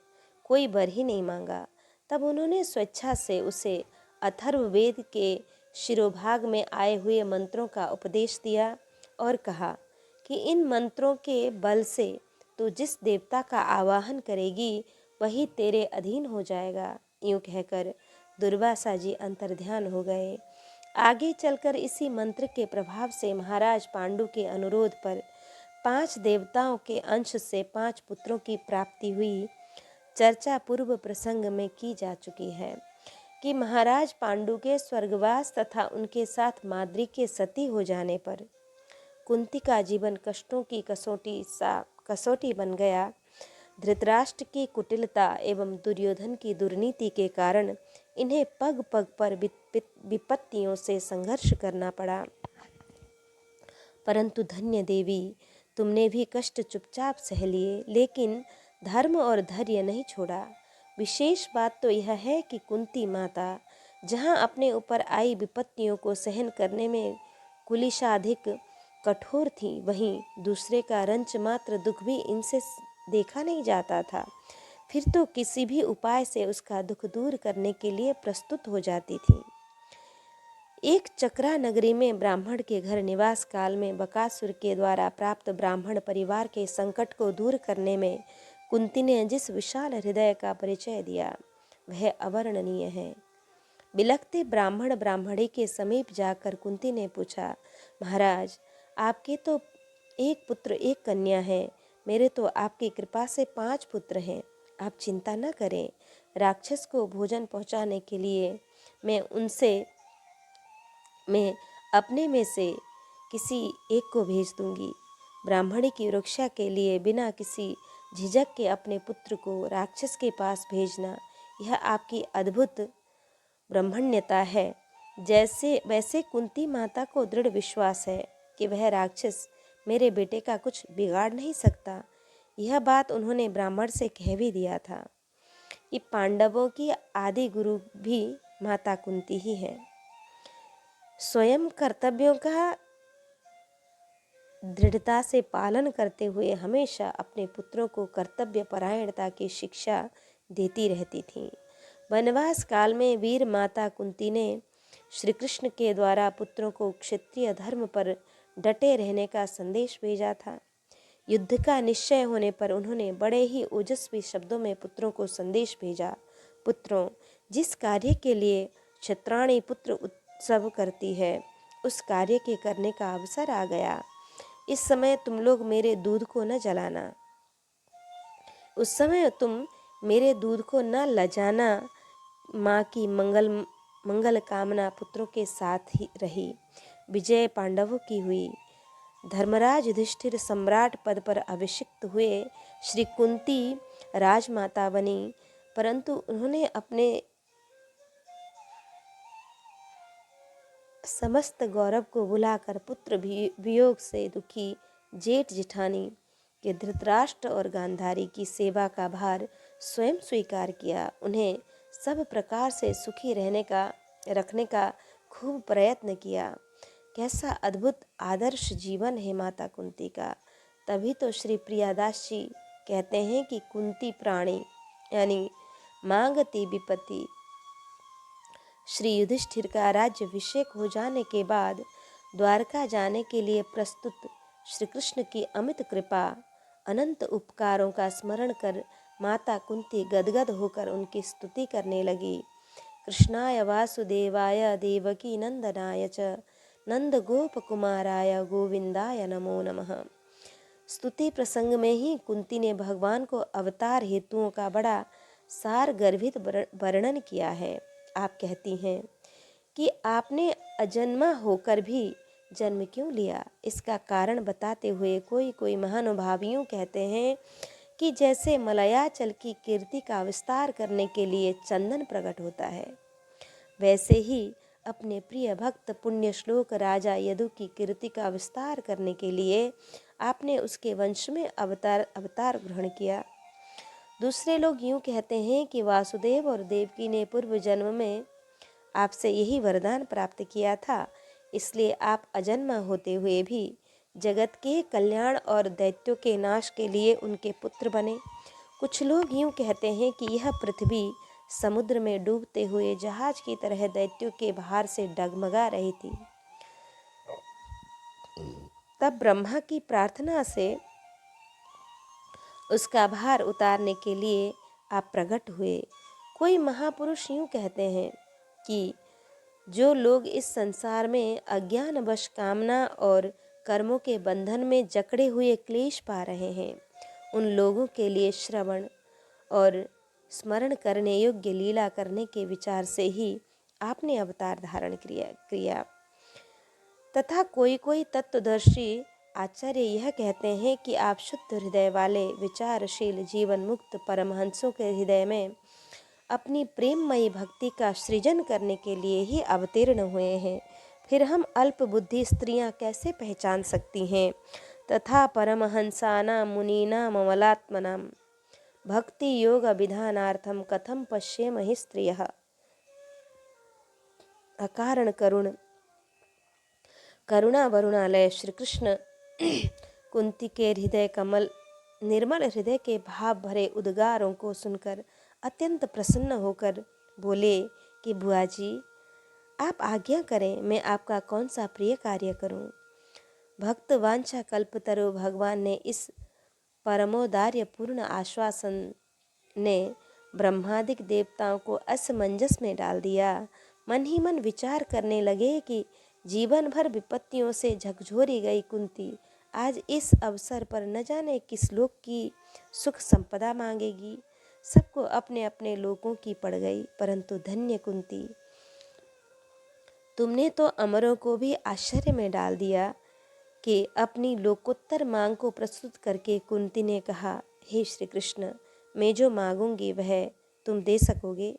कोई वर ही नहीं मांगा। तब उन्होंने स्वेच्छा से उसे अथर्ववेद के शिरोभाग में आए हुए मंत्रों का उपदेश दिया और कहा कि इन मंत्रों के बल से तू जिस देवता का आवाहन करेगी वही तेरे अधीन हो जाएगा। यूँ कहकर दुर्वासा जी अंतर्ध्यान हो गए। आगे चलकर इसी मंत्र के प्रभाव से महाराज पांडु के अनुरोध पर 5 देवताओं के अंश से 5 पुत्रों की प्राप्ति हुई। चर्चा पूर्व प्रसंग में की जा चुकी है कि महाराज पांडु के स्वर्गवास तथा उनके साथ माद्री के सती हो जाने पर कुंती का जीवन कष्टों की कसौटी बन गया। धृतराष्ट्र की कुटिलता एवं दुर्योधन की दुर्नीति के कारण इन्हें पग पग पर विपत्तियों से संघर्ष करना पड़ा। परंतु धन्य देवी, तुमने भी कष्ट चुपचाप सह लिए, लेकिन धर्म और धैर्य नहीं छोड़ा। विशेष बात तो यह है कि कुंती माता जहाँ अपने ऊपर आई विपत्तियों को सहन करने में कुलिशाधिक कठोर थी, वहीं दूसरे का रंच मात्र दुख भी इनसे देखा नहीं जाता था। फिर तो किसी भी उपाय से उसका दुख दूर करने के लिए प्रस्तुत हो जाती थी। एक चक्रा नगरी में ब्राह्मण के घर निवास काल में बकासुर के द्वारा प्राप्त ब्राह्मण परिवार के संकट को दूर करने में कुंती ने जिस विशाल हृदय का परिचय दिया वह अवर्णनीय है। बिलखते ब्राह्मण ब्राह्मणी के समीप जाकर कुंती ने पूछा, महाराज, आपके तो एक पुत्र एक कन्या है, मेरे तो आपकी कृपा से 5 पुत्र हैं। आप चिंता न करें, राक्षस को भोजन पहुंचाने के लिए मैं अपने में से किसी एक को भेज दूंगी। ब्राह्मणी की रक्षा के लिए बिना किसी झिझक के अपने पुत्र को राक्षस के पास भेजना, यह आपकी अद्भुत ब्रह्मण्यता है। वैसे कुंती माता को दृढ़ विश्वास है कि वह राक्षस मेरे बेटे का कुछ बिगाड़ नहीं सकता। यह बात उन्होंने ब्राह्मण से कह भी दिया था कि पांडवों की आदि गुरु भी माता कुंती ही है। स्वयं कर्तव्यों का दृढ़ता से पालन करते हुए हमेशा अपने पुत्रों को कर्तव्य परायणता की शिक्षा देती रहती थी। वनवास काल में वीर माता कुंती ने श्री कृष्ण के द्वारा पुत्रों को क्षत्रिय धर्म पर डटे रहने का संदेश भेजा था। युद्ध का निश्चय होने पर उन्होंने बड़े ही ओजस्वी शब्दों में पुत्रों को संदेश भेजा, पुत्रों, जिस कार्य के लिए क्षत्राणी पुत्र उत्सव करती है उस कार्य के करने का अवसर आ गया। इस समय तुम लोग मेरे दूध को न जलाना, उस समय तुम मेरे दूध को न लजाना। माँ की मंगल कामना पुत्रों के साथ ही रही। विजय पांडवों की हुई। धर्मराज युधिष्ठिर सम्राट पद पर अभिषिक्त हुए। श्री कुंती राजमाता बनी, परंतु उन्होंने अपने समस्त गौरव को भुलाकर पुत्र वियोग से दुखी जेठ जेठानी के धृतराष्ट्र और गांधारी की सेवा का भार स्वयं स्वीकार किया। उन्हें सब प्रकार से सुखी रखने का खूब प्रयत्न किया। कैसा अद्भुत आदर्श जीवन है माता कुंती का। तभी तो श्री प्रियादास जी कहते हैं कि कुंती प्राणी यानी मांगती विपत्ति। श्री युधिष्ठिर का राज्याभिषेक हो जाने के बाद द्वारका जाने के लिए प्रस्तुत श्री कृष्ण की अमित कृपा, अनंत उपकारों का स्मरण कर माता कुंती गदगद होकर उनकी स्तुति करने लगी। कृष्णाय वासुदेवाय देवकी नंदनाय च नंद गोप कुमाराय गोविंदाय नमो नमः। स्तुति प्रसंग में ही कुंती ने भगवान को अवतार हेतुओं का बड़ा सार गर्भित वर्णन किया है। आप कहती हैं कि आपने अजन्मा होकर भी जन्म क्यों लिया। इसका कारण बताते हुए कोई महानुभाव यूं कहते हैं कि जैसे मलयाचल की कीर्ति का विस्तार करने के लिए चंदन प्रकट होता है, वैसे ही अपने प्रिय भक्त पुण्य श्लोक राजा यदु की कीर्ति का विस्तार करने के लिए आपने उसके वंश में अवतार ग्रहण किया। दूसरे लोग यूं कहते हैं कि वासुदेव और देवकी ने पूर्व जन्म में आपसे यही वरदान प्राप्त किया था, इसलिए आप अजन्मा होते हुए भी जगत के कल्याण और दैत्यों के नाश के लिए उनके पुत्र बने। कुछ लोग यूं कहते हैं कि यह पृथ्वी समुद्र में डूबते हुए जहाज की तरह दैत्यों के भार से डगमगा रही थी। तब ब्रह्मा की प्रार्थना से उसका भार उतारने के लिए आप प्रकट हुए। कोई महापुरुष यूं कहते हैं कि जो लोग इस संसार में अज्ञानवश कामना और कर्मों के बंधन में जकड़े हुए क्लेश पा रहे हैं, उन लोगों के लिए श्रवण और स्मरण करने योग्य लीला करने के विचार से ही आपने अवतार धारण किया। तथा कोई तत्वदर्शी आचार्य यह कहते हैं कि आप शुद्ध हृदय वाले विचारशील जीवन मुक्त परमहंसों के हृदय में अपनी प्रेममयी भक्ति का सृजन करने के लिए ही अवतीर्ण हुए हैं। फिर हम अल्प बुद्धि स्त्रियां कैसे पहचान सकती हैं। तथा परमहंसानां मुनीनां ममलात्मनां भक्ति योग विधानार्थम कथम पश्येमहि स्त्रियः। अकारण करुणा वरुणालय श्री कृष्ण कुंती के हृदय कमल निर्मल हृदय के भाव भरे उद्गारों को सुनकर अत्यंत प्रसन्न होकर बोले कि बुआ जी, आप आज्ञा करें, मैं आपका कौन सा प्रिय कार्य करूं। भक्त वांछा कल्पतरु भगवान ने इस परमोदार्य पूर्ण आश्वासन ने ब्रह्मादिक देवताओं को असमंजस में डाल दिया। मन ही मन विचार करने लगे कि जीवन भर विपत्तियों से झकझोरी गई कुंती आज इस अवसर पर न जाने किस लोक की सुख संपदा मांगेगी। सबको अपने अपने लोकों की पड़ गई, परंतु धन्य कुंती, तुमने तो अमरों को भी आश्चर्य में डाल दिया। कि अपनी लोकोत्तर मांग को प्रस्तुत करके कुंती ने कहा, हे श्री कृष्ण, मैं जो मांगूंगी वह तुम दे सकोगे।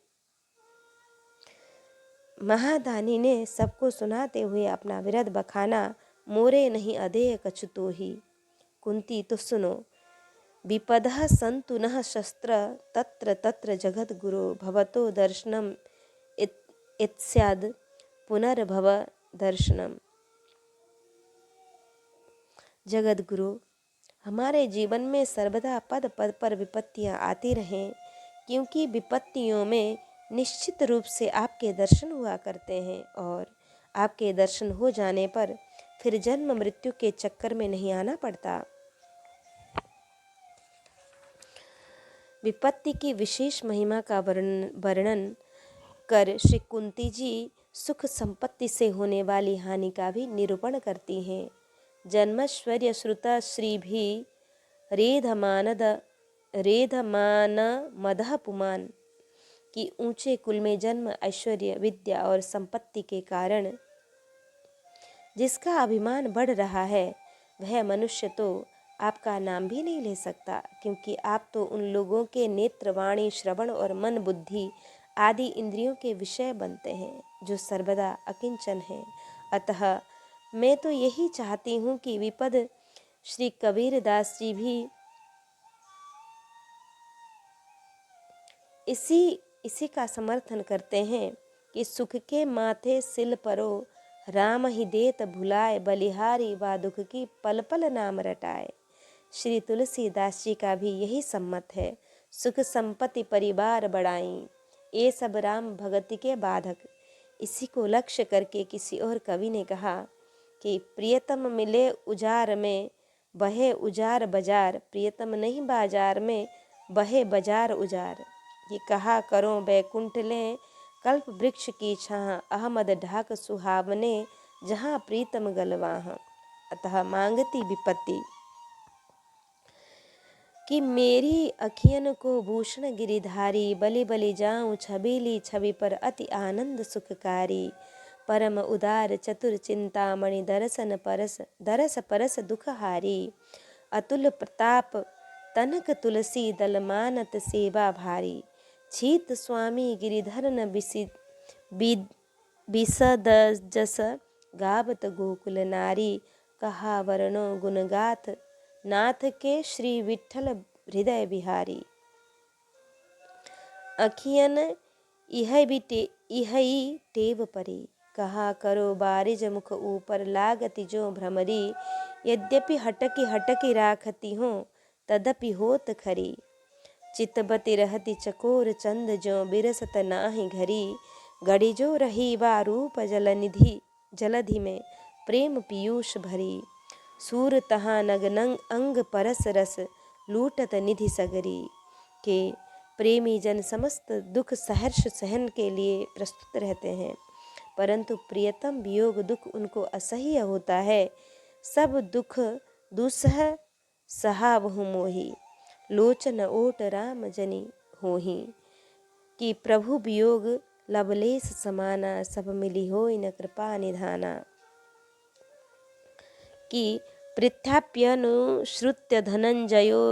महादानी ने सबको सुनाते हुए अपना विरध बखाना, मोरे नहीं अधेय कछु तो ही। कुंती, तो सुनो। विपदः सन्तु नः शस्त्र तत्र तत्र जगत गुरो भवतो दर्शनम इत्स्याद् पुनर्भव दर्शनम। जगत गुरु, हमारे जीवन में सर्वदा पद पद पर विपत्तियां आती रहें, क्योंकि विपत्तियों में निश्चित रूप से आपके दर्शन हुआ करते हैं और आपके दर्शन हो जाने पर फिर जन्म मृत्यु के चक्कर में नहीं आना पड़ता। विपत्ति की विशेष महिमा का वर्णन कर श्री कुंती जी सुख संपत्ति से होने वाली हानि का भी निरूपण करती हैं। जन्मैश्वर्य श्रुता श्री भी रेधमान मदह पुमान कि ऊंचे कुल में जन्म, ऐश्वर्य, विद्या और संपत्ति के कारण जिसका अभिमान बढ़ रहा है वह मनुष्य तो आपका नाम भी नहीं ले सकता, क्योंकि आप तो उन लोगों के नेत्र, वाणी, श्रवण और मन बुद्धि आदि इंद्रियों के विषय बनते हैं जो सर्वदा अकिंचन हैं। अतः मैं तो यही चाहती हूँ कि विपद श्री कबीर दास जी भी इसी का समर्थन करते हैं कि सुख के माथे सिल परो, राम ही देत भुलाए, बलिहारी वा दुख की पल पल नाम रटाए। श्री तुलसीदास जी का भी यही सम्मत है। सुख संपत्ति परिवार बढ़ाई, ये सब राम भगति के बाधक। इसी को लक्ष्य करके किसी और कवि ने कहा कि प्रियतम मिले उजार में बहे उजार बाजार, प्रियतम नहीं बाजार में बहे बाजार उजार। ये कहा करो बैकुंठ लें कल्प वृक्ष की छाह, अहमद ढाक सुहावने जहाँ प्रीतम गलवाह। अतः मांगती विपत्ति कि मेरी अखियन को भूषण गिरिधारी, बलि बलि जाऊं छबीली छवि पर अति आनंद सुखकारी। परम उदार चतुर चिंतामणि दरस परस दुखहारी। अतुल प्रताप तनक तुलसी दल मानत सेवा भारी। छीत स्वामी गिरिधर न बिसद जस गावत गोकुल नारी। कहा वर्णो गुणगाथ नाथ के श्री विठ्ठल हृदय बिहारी। अखियन इहई टेव परी, कहा करो बारिज मुख ऊपर लागति जो भ्रमरी। यद्यपि हटकी हटकी राखती हो तदपि होत खरी। चितबती रहती चकोर चंद जो बिरसत नाही घरी। गड़ी जो रही वा रूप जलधि में प्रेम पीयूष भरी। सूर तहाँ नग नंग अंग परस रस लूटत निधि सगरी। के प्रेमी जन समस्त दुख सहर्ष सहन के लिए प्रस्तुत रहते हैं, परंतु प्रियतम वियोग दुख उनको असह्य होता है। सब दुख दुसह सहा बहु मोही, लोचन ओट राम जनी होही। कि प्रभु वियोग लवलेश समाना, सब मिली होई न कृपा निधाना। कि पृथ्याप्यनुश्रुत्य धनंजयो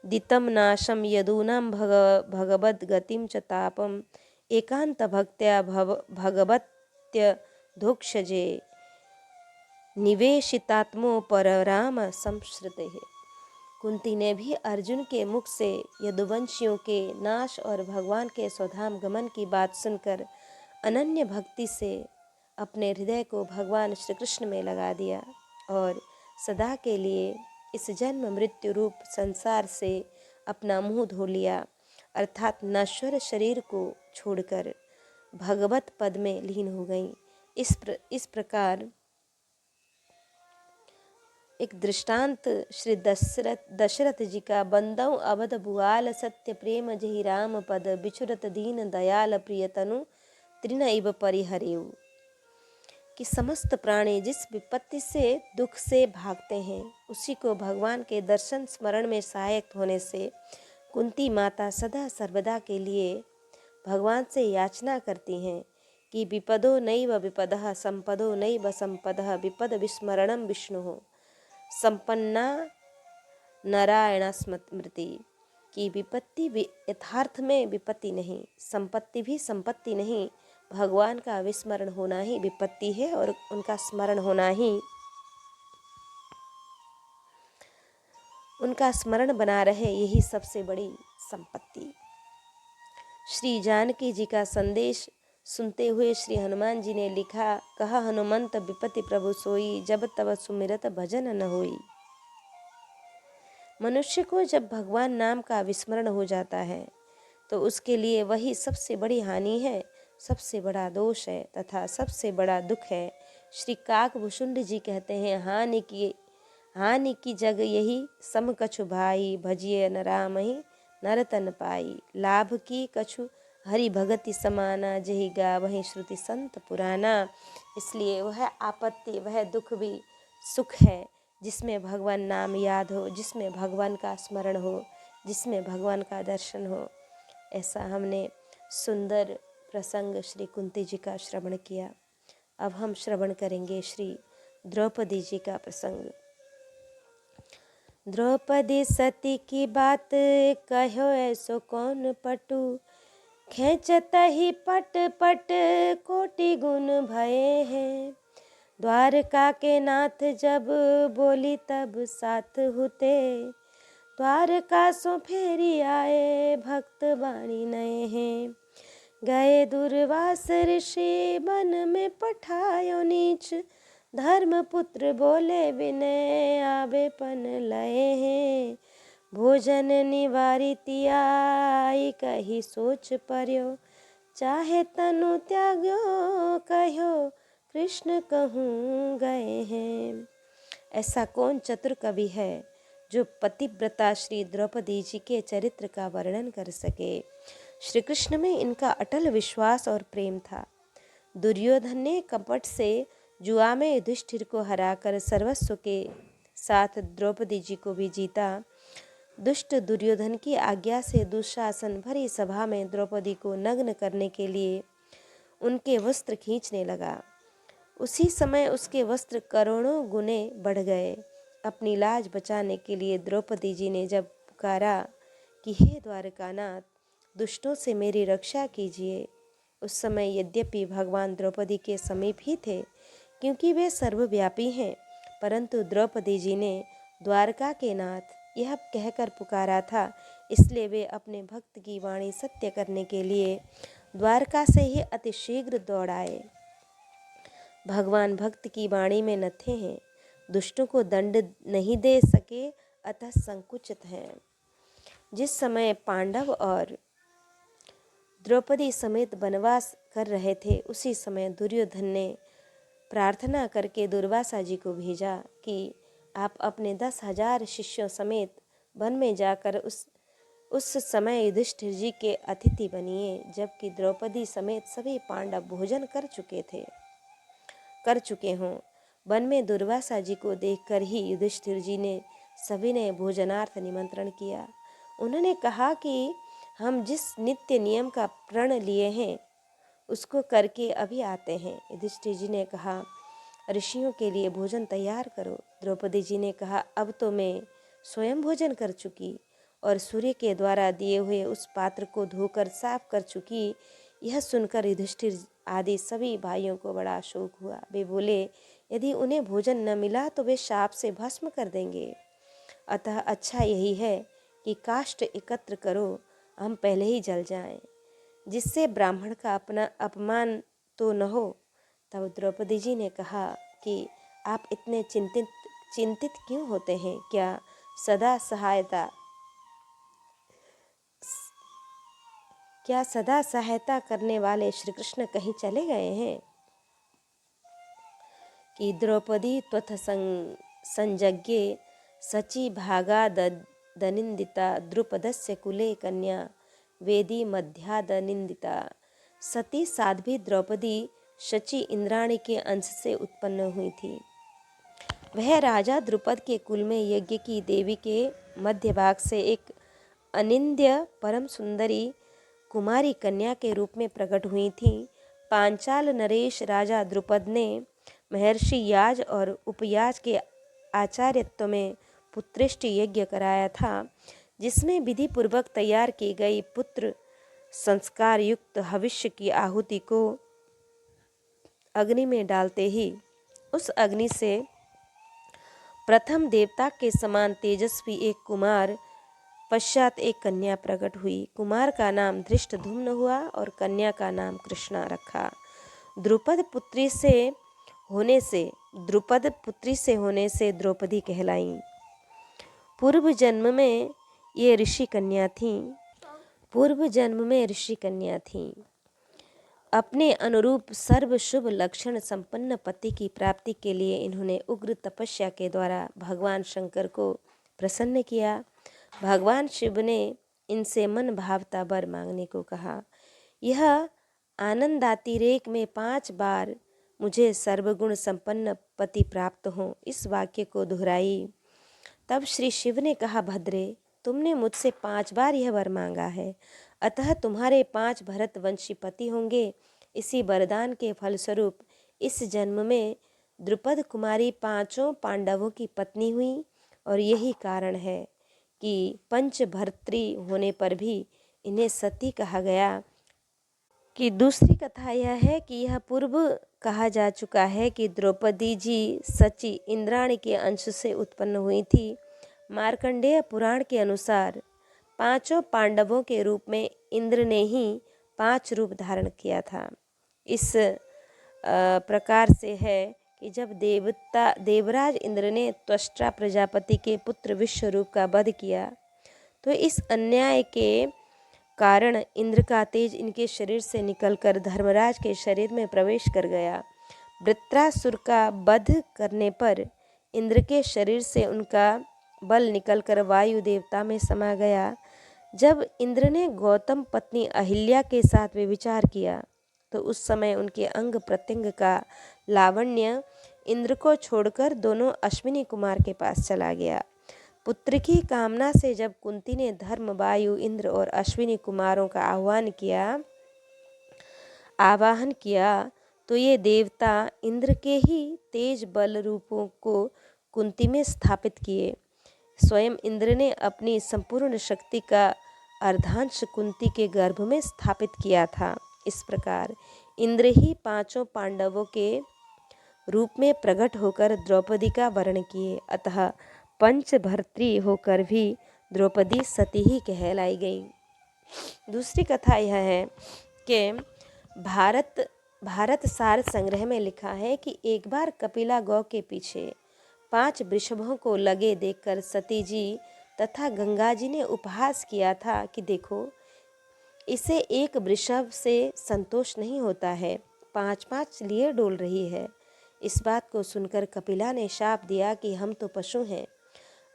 दितं नाशम यदूनां भगवद्गतिं च तापम। एकांत भक्त्या भगवत्य धोक्षजे निवेशितात्मो पर राम संश्रुते। कुंती ने भी अर्जुन के मुख से यदुवंशियों के नाश और भगवान के स्वधाम गमन की बात सुनकर अनन्य भक्ति से अपने हृदय को भगवान श्री कृष्ण में लगा दिया और सदा के लिए इस जन्म मृत्यु रूप संसार से अपना मुंह धो लिया, अर्थात नश्वर शरीर को छोड़कर भगवत पद में लीन हो गई। इस प्रकार एक दृष्टांत श्री दशरथ जी का, बंदौ अवध बुआल सत्य प्रेम जहि राम पद, बिछुरत दीन दयाल प्रियतनु तृण इव परिहरेऊ, कि समस्त प्राणी जिस विपत्ति से दुख से भागते हैं उसी को भगवान के दर्शन स्मरण में सहायक होने से कुंती माता सदा सर्वदा के लिए भगवान से याचना करती हैं कि विपदो नैव विपदः संपदो नैव संपदः विपद विस्मरणम विष्णु संपन्ना नारायण स्मृति, की विपत्ति यथार्थ में विपत्ति नहीं, संपत्ति भी संपत्ति नहीं, भगवान का विस्मरण होना ही विपत्ति है और उनका स्मरण होना ही, उनका स्मरण बना रहे यही सबसे बड़ी संपत्ति। श्री जानकी जी का संदेश सुनते हुए श्री हनुमान जी ने लिखा, कहा हनुमंत विपत्ति प्रभु सोई, जब तब सुमिरत भजन न होई। मनुष्य को जब भगवान नाम का विस्मरण हो जाता है तो उसके लिए वही सबसे बड़ी हानि है, सबसे बड़ा दोष है तथा सबसे बड़ा दुख है। श्री काकभूषुंड जी कहते हैं, हानि की जग यही सम कछु भाई, भजिए न राम ही नरतन पाई, लाभ की कछु हरि भगति समाना, जही गा वही श्रुति संत पुराना। इसलिए वह आपत्ति, वह दुख भी सुख है जिसमें भगवान नाम याद हो, जिसमें भगवान का स्मरण हो, जिसमें भगवान का दर्शन हो। ऐसा हमने सुंदर प्रसंग श्री कुंती जी का श्रवण किया। अब हम श्रवण करेंगे श्री द्रौपदी जी का प्रसंग। द्रौपदी सती की बात कहो ऐसो कौन पटु, खेचत ही पट पट कोटि गुण भये हैं, द्वारका के नाथ जब बोली तब साथ हुते, द्वारका सो फेरी आए भक्त वाणी नए हैं, गए दुर्वास ऋषि मन में पठायो नीच, धर्मपुत्र बोले विनय आवे पन लए हैं, भोजन निवारिति आई कही सोच पर्यो, चाहे तनु त्याग्यो कहो कृष्ण कहूँ गए हैं। ऐसा कौन चतुर कवि है जो पतिव्रता श्री द्रौपदी जी के चरित्र का वर्णन कर सके। श्री कृष्ण में इनका अटल विश्वास और प्रेम था। दुर्योधन ने कपट से जुआ में युधिष्ठिर को हराकर सर्वस्व के साथ द्रौपदी जी को भी जीता। दुष्ट दुर्योधन की आज्ञा से दुशासन भरी सभा में द्रौपदी को नग्न करने के लिए उनके वस्त्र खींचने लगा। उसी समय उसके वस्त्र करोड़ों गुने बढ़ गए। अपनी लाज बचाने के लिए द्रौपदी जी ने जब पुकारा कि हे द्वारकानाथ, दुष्टों से मेरी रक्षा कीजिए, उस समय यद्यपि भगवान द्रौपदी के समीप ही थे क्योंकि वे सर्वव्यापी हैं, परंतु द्रौपदी जी ने द्वारका के नाथ यह कहकर पुकारा था, इसलिए वे अपने भक्त की वाणी सत्य करने के लिए द्वारका से ही अतिशीघ्र दौड़ आए। भगवान भक्त की वाणी में नत्थे हैं, दुष्टों को दंड नहीं दे सके अतः संकुचित हैं। जिस समय पांडव और द्रौपदी समेत वनवास कर रहे थे उसी समय दुर्योधन ने प्रार्थना करके दुर्वासा जी को भेजा कि आप अपने 10,000 शिष्यों समेत वन में जाकर उस समय युधिष्ठिर जी के अतिथि बनिए, जबकि द्रौपदी समेत सभी पांडव भोजन कर चुके हों। वन में दुर्वासा जी को देखकर ही युधिष्ठिर जी ने सभी ने भोजनार्थ निमंत्रण किया। उन्होंने कहा कि हम जिस नित्य नियम का प्रण लिए हैं उसको करके अभी आते हैं। युधिष्ठिर जी ने कहा, ऋषियों के लिए भोजन तैयार करो। द्रौपदी जी ने कहा, अब तो मैं स्वयं भोजन कर चुकी और सूर्य के द्वारा दिए हुए उस पात्र को धोकर साफ कर चुकी। यह सुनकर युधिष्ठिर आदि सभी भाइयों को बड़ा शोक हुआ। वे बोले, यदि उन्हें भोजन न मिला तो वे शाप से भस्म कर देंगे, अतः अच्छा यही है कि काष्ठ एकत्र करो, हम पहले ही जल जाएं, जिससे ब्राह्मण का अपना अपमान तो न हो। तब द्रौपदी जी ने कहा कि आप इतने चिंतित चिंतित क्यों होते हैं? सदा सहायता क्या सदा सहायता करने वाले श्री कृष्ण कहीं चले गए हैं? कि द्रौपदी त्वथ संजज्ञे सची भागा दनिंदिता द्रुपदस्य कुले कन्या वेदी मध्यादनिंदिता। सती साध्वी द्रौपदी शची इंद्राणी के अंश से उत्पन्न हुई थी। वह राजा द्रुपद के कुल में यज्ञ की देवी के मध्य भाग से एक अनिंद्य परम सुंदरी कुमारी कन्या के रूप में प्रकट हुई थी। पांचाल नरेश राजा द्रुपद ने महर्षि याज और उपयाज के आचार्यत्व में पुत्रेष्टि यज्ञ कराया था, जिसमें विधि पूर्वक तैयार की गई पुत्र संस्कार युक्त हविष्य की आहुति को अग्नि में डालते ही उस अग्नि से प्रथम देवता के समान तेजस्वी एक कुमार, पश्चात एक कन्या प्रकट हुई। कुमार का नाम धृष्टद्युम्न हुआ और कन्या का नाम कृष्णा रखा। द्रुपद पुत्री से होने से द्रौपदी कहलाई। पूर्व जन्म में ऋषि कन्या थी। अपने अनुरूप सर्व शुभ लक्षण संपन्न पति की प्राप्ति के लिए इन्होंने उग्र तपस्या के द्वारा भगवान शंकर को प्रसन्न किया। भगवान शिव ने इनसे मन भावता वर मांगने को कहा। यह आनंदातिरेक में 5 बार मुझे सर्वगुण संपन्न पति प्राप्त हो, इस वाक्य को दोहराई। तब श्री शिव ने कहा, भद्रे, तुमने मुझसे 5 बार यह वर मांगा है, अतः तुम्हारे 5 भरत वंशी पति होंगे। इसी वरदान के फलस्वरूप इस जन्म में द्रुपद कुमारी 5 पांडवों की पत्नी हुई, और यही कारण है कि पंचभर्त्री होने पर भी इन्हें सती कहा गया। कि दूसरी कथा यह है कि यह पूर्व कहा जा चुका है कि द्रौपदी जी सची इंद्राणी के अंश से उत्पन्न हुई थी। मार्कंडेय पुराण के अनुसार 5 पांडवों के रूप में इंद्र ने ही 5 रूप धारण किया था। इस प्रकार से है कि जब देवराज इंद्र ने त्वष्टा प्रजापति के पुत्र विश्वरूप का वध किया, तो इस अन्याय के कारण इंद्र का तेज इनके शरीर से निकलकर धर्मराज के शरीर में प्रवेश कर गया। वृत्रासुर का वध करने पर इंद्र के शरीर से उनका बल निकलकर वायु देवता में समा गया। जब इंद्र ने गौतम पत्नी अहिल्या के साथ व्यभिचार किया, तो उस समय उनके अंग प्रत्यंग का लावण्य इंद्र को छोड़कर दोनों अश्विनी कुमार के पास चला गया। पुत्र की कामना से जब कुंती ने धर्म, वायु, इंद्र और अश्विनी कुमारों का आवाहन किया, तो ये देवता इंद्र के ही तेज बल रूपों को कुंती में स्थापित किए। स्वयं इंद्र ने अपनी संपूर्ण शक्ति का अर्धांश कुंती के गर्भ में स्थापित किया था। इस प्रकार इंद्र ही 5 पांडवों के रूप में प्रकट होकर द्रौपदी का वर्ण किए। अतः पंचभर्त्री होकर भी द्रौपदी सती ही कहलाई गई। दूसरी कथा यह है कि भारत सार संग्रह में लिखा है कि एक बार कपिला गौ के पीछे 5 वृषभों को लगे देखकर सती जी तथा गंगा जी ने उपहास किया था कि देखो, इसे एक वृषभ से संतोष नहीं होता है, 5-5 लिए डोल रही है। इस बात को सुनकर कपिला ने शाप दिया कि हम तो पशु हैं,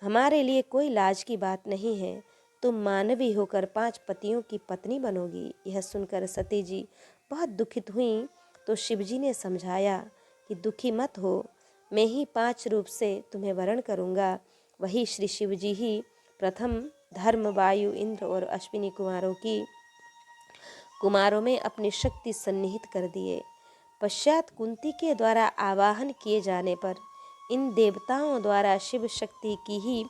हमारे लिए कोई लाज की बात नहीं है, तुम मानवी होकर 5 पतियों की पत्नी बनोगी। यह सुनकर सती जी बहुत दुखित हुई, तो शिवजी ने समझाया कि दुखी मत हो, मैं ही 5 रूप से तुम्हें वरण करूँगा। वही श्री शिवजी ही प्रथम धर्म, वायु, इंद्र और अश्विनी कुमारों में अपनी शक्ति सन्निहित कर दिए। पश्चात कुंती के द्वारा आवाहन किए जाने पर इन देवताओं द्वारा शिव शक्ति की ही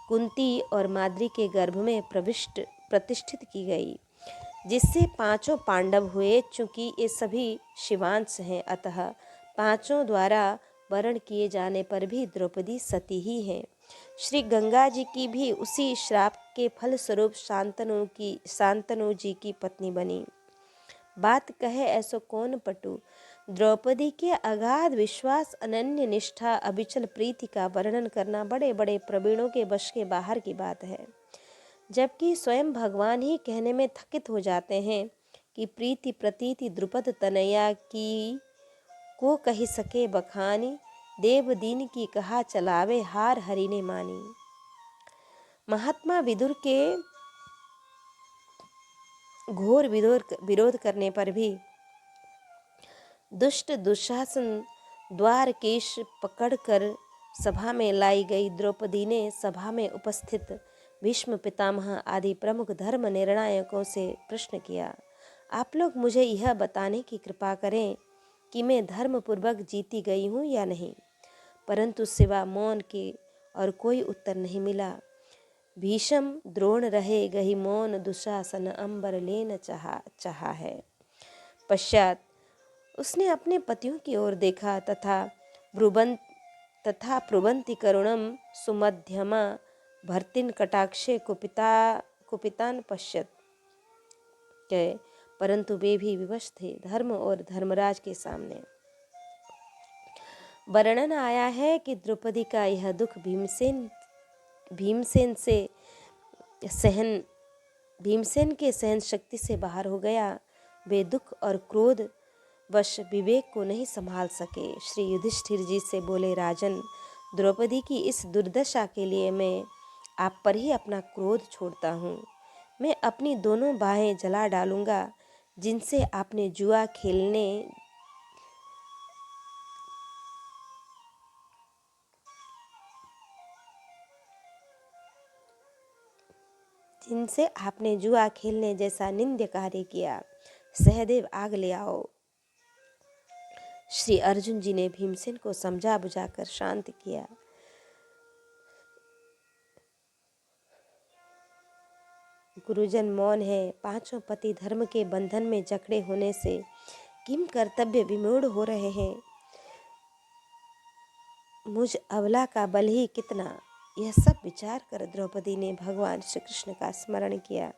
कुंती और माद्री के गर्भ में प्रतिष्ठित की गई, जिससे 5 पांडव हुए। चूंकि ये सभी शिवांश हैं, अतः 5 द्वारा वर्ण किए जाने पर भी द्रौपदी सती ही हैं। श्री गंगा जी की भी उसी श्राप के फल स्वरूप शांतनु जी की पत्नी बनी। बात कहे ऐसो कौन पटु, द्रौपदी के अगाध विश्वास, अनन्य निष्ठा, अविचल प्रीति का वर्णन करना बड़े बड़े प्रवीणों के वश के बाहर की बात है, जबकि स्वयं भगवान ही कहने में थकित हो जाते हैं कि प्रीति प्रतीति द्रुपद तनया की को कही सके बखानी, देव दीन की कहा चलावे हार हरि ने मानी। महात्मा विदुर के घोर विरोध करने पर भी दुष्ट दुशासन द्वारकेश पकड़कर सभा में लाई गई द्रौपदी ने सभा में उपस्थित भीष्म पितामह आदि प्रमुख धर्म निर्णायकों से प्रश्न किया, आप लोग मुझे यह बताने की कृपा करें कि मैं धर्मपूर्वक जीती गई हूँ या नहीं। परंतु सिवा मौन के और कोई उत्तर नहीं मिला। भीषम द्रोण रहे गही मौन, दुशासन अंबर लेन चाहा है। पश्चात उसने अपने पतियों की ओर देखा तथा प्रुवंति करुणम सुमध्यमा भर्तिन कटाक्षे कुपितान पश्यत गए, परंतु वे भी विवश थे धर्म और धर्मराज के सामने। वर्णन आया है कि द्रौपदी का यह दुख भीमसेन के सहन शक्ति से बाहर हो गया। वे दुख और क्रोध वश विवेक को नहीं संभाल सके। श्री युधिष्ठिर जी से बोले, राजन, द्रौपदी की इस दुर्दशा के लिए मैं आप पर ही अपना क्रोध छोड़ता हूँ। मैं अपनी दोनों बाहें जला डालूंगा जिनसे आपने जुआ खेलने जैसा निंद्य कार्य किया। सहदेव, आग ले आओ। श्री अर्जुन जी ने भीमसेन को समझा बुझाकर शांत किया। गुरुजन मौन है। पांचों पति धर्म के बंधन में जकड़े होने से किम कर्तव्य विमूढ़ हो रहे हैं। मुझ अबला का बल ही कितना। यह सब विचार कर द्रौपदी ने भगवान श्री कृष्ण का स्मरण किया।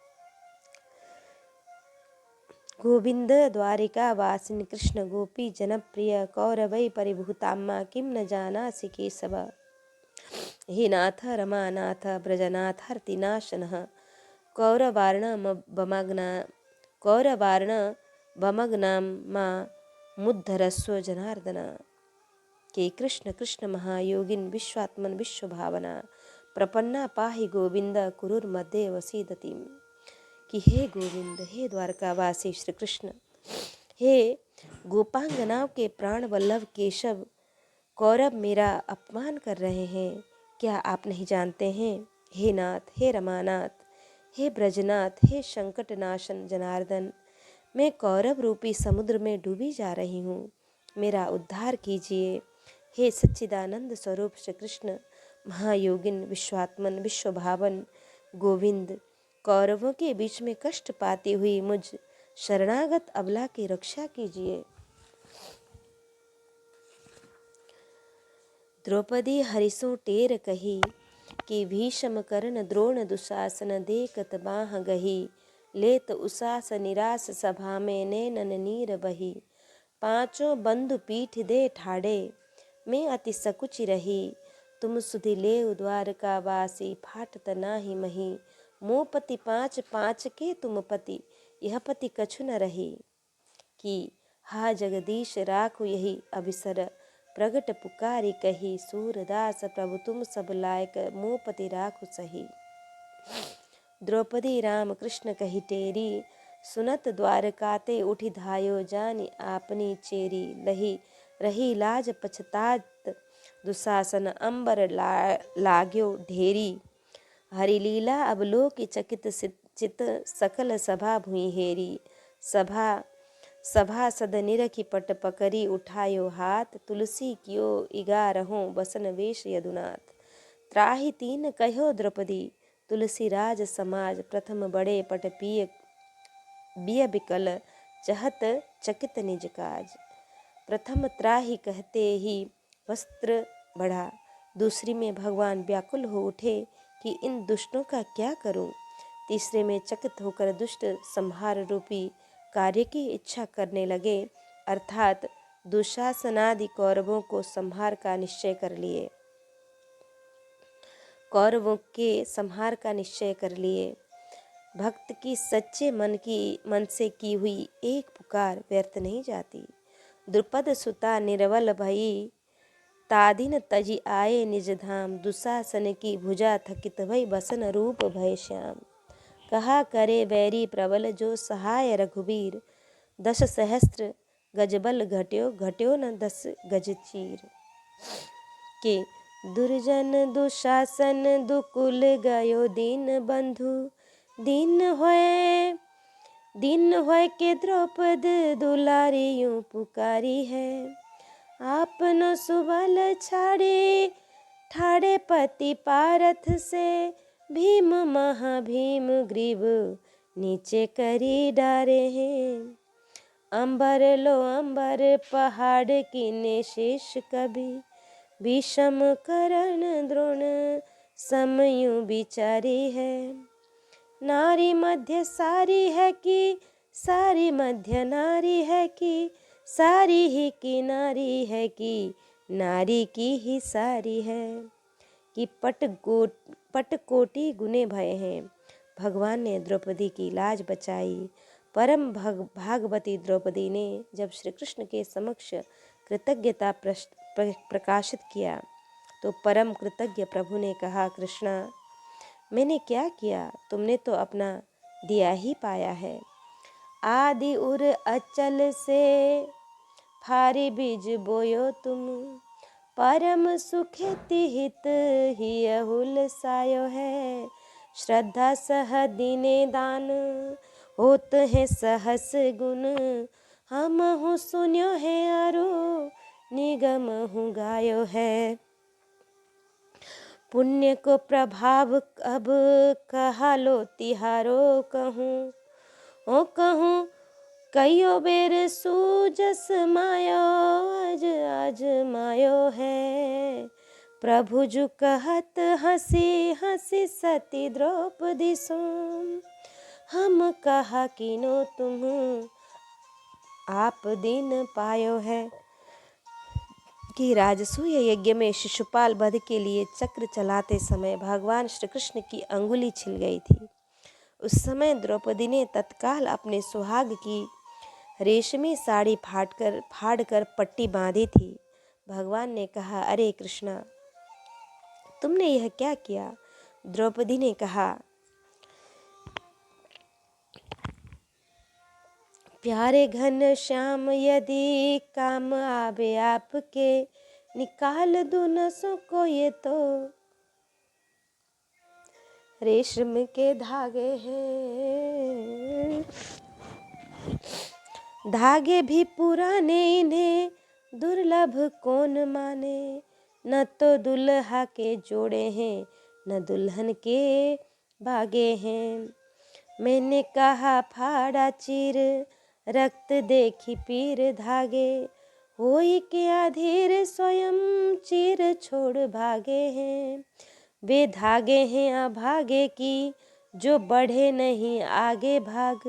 गोविंद द्वारिका वासिन कृष्ण गोपी जनप्रिय कौरवै परिभूताम्मा किम न जानासि केशव। हे नाथ रमानाथ ब्रजनाथर्तिनाशनः कौरवार्ण मा मुद्धरस्व जनार्दन। के कृष्ण कृष्ण महायोगिन विश्वात्मन विश्वभावना प्रपन्ना पाहि गोविंद कुरुर्मध्ये वसीदतिम। कि हे गोविंद, हे द्वारकावासी श्री कृष्ण, हे गोपांगनाओं के प्राण वल्लभ केशव, कौरव मेरा अपमान कर रहे हैं, क्या आप नहीं जानते हैं? हे नाथ, हे रमानाथ, हे ब्रजनाथ, हे संकटनाशन जनार्दन, मैं कौरव रूपी समुद्र में डूबी जा रही हूँ, मेरा उद्धार कीजिए। हे सच्चिदानंद स्वरूप श्री कृष्ण, महायोगिन विश्वात्मन विश्वभावन गोविंद, कौरवों के बीच में कष्ट पाती हुई मुझ शरणागत अबला की रक्षा कीजिए। द्रौपदी हरिसों टेर कही कि भीषम कर्ण द्रोण दुशासन देखत बाह गही। लेत उसास निरास सभा में नैनन नीर बही। पांचों बंधु पीठ दे ठाड़े, मैं अति सकुच रही। तुम सुधि लेउ द्वारका वासी, फाटत नाही मही। मोह पति पाँच पाँच के तुम पति, यह पति कछु न रही। कि हा जगदीश राखो यही अभिसर, प्रगट पुकारी कही। सूरदास प्रभु तुम सब लायक, मोह पति राखो सही। द्रौपदी राम कृष्ण कही टेरी, सुनत द्वारकाते उठी धायो। जानी आपनी चेरी, रही लाज पछतात दुशासन, अंबर लाग्यो ढेरी। हरिलीला अवलोक चकित चित, सकल सभा भुई हेरी। सभा सद निरखी पट पकड़ी, उठायो हाथ। तुलसी कियो इगारहों, बसन वेश यदुनाथ। त्राहि तीन कहो द्रौपदी, तुलसी राज समाज। प्रथम बड़े पट बिय बिकल, चहत चकित निज काज। प्रथम त्राहि कहते ही वस्त्र बढ़ा, दूसरी में भगवान व्याकुल हो उठे कि इन दुष्टों का क्या करूं। तीसरे में चकित होकर दुष्ट संहार रूपी कार्य की इच्छा करने लगे, अर्थात दुशासनादि कौरवों को संहार का निश्चय कर लिए। कौरवों के संहार का निश्चय कर लिए। भक्त की सच्चे मन से की हुई एक पुकार व्यर्थ नहीं जाती। द्रुपद सुता निर्बल भई तादिन तजी आए निज धाम। दुशासन की भुजा थकित भई बसन रूप भय श्याम। कहा करे बैरी प्रबल जो सहाय रघुबीर। 10 सहस्त्र गजबल घट्यो न 10 गज चीर। के दुर्जन दुशासन दुकुल गयो दीन बंधु। दीन होय के द्रौपद दुलारी यूं पुकारी है। आपनो सुबल छाड़े ठाड़े पति पारथ से। भीम महाभीम ग्रीव नीचे करी डारे हैं। अंबर लो अंबर पहाड़ कीने शेष कभी। भीषम करण द्रोण समयु बिचारी है। नारी मध्य सारी है कि सारी मध्य नारी है कि सारी ही की नारी है कि नारी की ही सारी है। कि पट कोटि गुने भय हैं। भगवान ने द्रौपदी की लाज बचाई। परम भागवती द्रौपदी ने जब श्री कृष्ण के समक्ष कृतज्ञता प्रकाशित किया तो परम कृतज्ञ प्रभु ने कहा, कृष्णा मैंने क्या किया, तुमने तो अपना दिया ही पाया है। आदि उर अचल से फारी बीज बोयो तुम। परम सुखेति हित ही अहुल सायो है। श्रद्धा सह दीने दान होत है सहस गुण। हम हूँ सुन्यो है अरु निगम हूँ गायो है। पुण्य को प्रभाव अब कहा लो तिहारो कहूँ। ओ कहूँ कईयो बेर सूजस मायो आज मायो है। प्रभु जु कहत हंसी हंसी सती द्रौपदी सोम। हम कहा किनो तुम आप दिन पायो है। कि राजसूय यज्ञ में शिशुपाल वध के लिए चक्र चलाते समय भगवान श्री कृष्ण की अंगुली छिल गई थी। उस समय द्रौपदी ने तत्काल अपने सुहाग की रेशमी साड़ी फाड़कर पट्टी बांधी थी। भगवान ने कहा, अरे कृष्णा तुमने यह क्या किया। द्रौपदी ने कहा, प्यारे घन श्याम यदि काम आवे आपके। निकाल दूं नसों को ये तो रेशम के धागे हैं। धागे भी पुराने इन्हें दुर्लभ कौन माने। न तो दुल्हा के जोड़े हैं न दुल्हन के भागे हैं। मैंने कहा फाड़ा चीर रक्त देखी पीर धागे। होई के अधीर स्वयं चीर छोड़ भागे हैं। वे धागे हैं अभागे की जो बढ़े नहीं आगे भाग।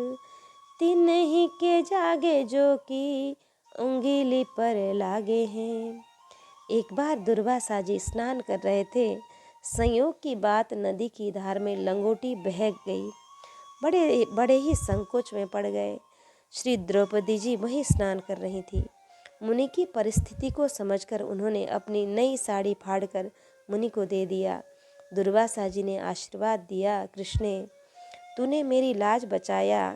तीन ही के जागे जो कि उंगली पर लागे हैं। एक बार दुर्वासा जी स्नान कर रहे थे। संयोग की बात नदी की धार में लंगोटी बह गई। बड़े ही संकोच में पड़ गए। श्री द्रौपदी जी वहीं स्नान कर रही थी। मुनि की परिस्थिति को समझकर उन्होंने अपनी नई साड़ी फाड़कर मुनि को दे दिया। दुर्वासा जी ने आशीर्वाद दिया, कृष्णे तूने मेरी लाज बचाया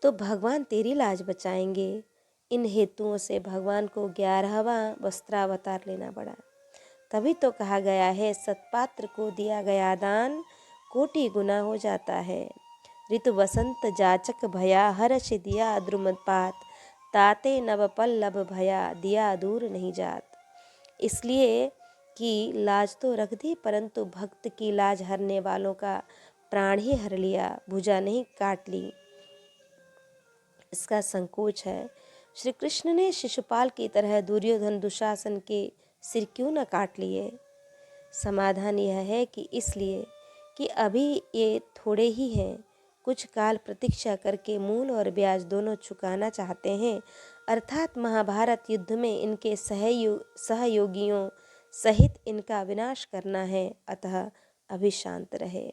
तो भगवान तेरी लाज बचाएंगे। इन हेतुओं से भगवान को 11वां वस्त्रावतार लेना पड़ा। तभी तो कहा गया है, सत्पात्र को दिया गया दान कोटि गुना हो जाता है। ऋतु वसंत जाचक भया हर्ष दिया द्रुमपात। ताते नव पल्लभ भया दिया दूर नहीं जात। इसलिए कि लाज तो रख दी परंतु भक्त की लाज हरने वालों का प्राण ही हर लिया, भुजा नहीं काट ली। इसका संकोच है। श्री कृष्ण ने शिशुपाल की तरह दुर्योधन दुशासन के सिर क्यों न काट लिए। समाधान यह है कि इसलिए कि अभी ये थोड़े ही हैं। कुछ काल प्रतीक्षा करके मूल और ब्याज दोनों चुकाना चाहते हैं। अर्थात महाभारत युद्ध में इनके सहयोगियों सहित इनका विनाश करना है, अतः अभी शांत रहे।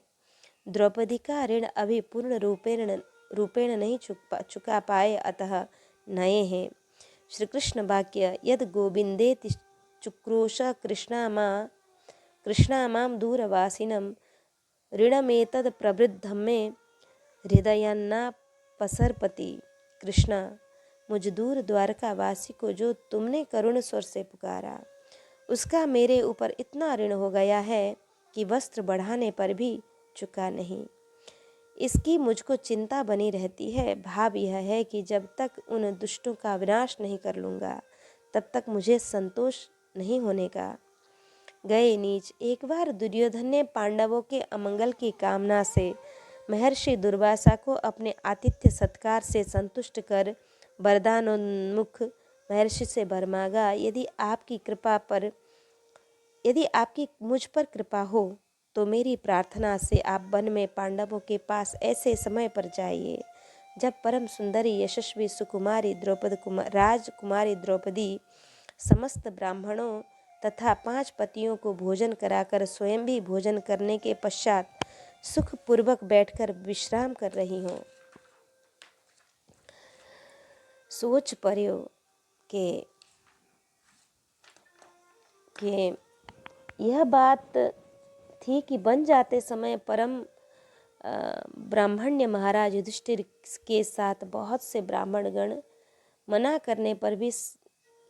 द्रौपदी का ऋण अभी पूर्ण रूपेण नहीं चुका पाए, अतः नए हैं। श्री कृष्ण वाक्य यद गोविंदेति चुक्रोश कृष्णामां दूरवासिनं ऋणमेतद प्रवृद्धं मे हृदयन्नापसरपति। कृष्णा, मुझ दूर द्वारकावासी को जो तुमने करुण स्वर से पुकारा, उसका मेरे ऊपर इतना ऋण हो गया है कि वस्त्र बढ़ाने पर भी चुका नहीं। इसकी मुझको चिंता बनी रहती है। भाव यह है कि जब तक उन दुष्टों का विनाश नहीं कर लूँगा, तब तक मुझे संतोष नहीं होने का। गए नीच, एक बार दुर्योधन ने पांडवों के अमंगल की कामना से महर्षि दुर्वासा को अपने आतिथ्य सत्कार से संतुष्ट कर वरदानोन्मुख महर्षि से वर मांगा, यदि आपकी मुझ पर कृपा हो तो मेरी प्रार्थना से आप वन में पांडवों के पास ऐसे समय पर जाइए जब परम सुंदरी यशस्वी सुकुमारी राजकुमारी द्रौपदी समस्त ब्राह्मणों तथा 5 पतियों को भोजन कराकर स्वयं भी भोजन करने के पश्चात सुखपूर्वक बैठकर विश्राम कर रही हों। सोच पर्यो कि यह बात थी कि बन जाते समय परम ब्राह्मण्य महाराज युधिष्ठिर के साथ बहुत से ब्राह्मणगण मना करने पर भी,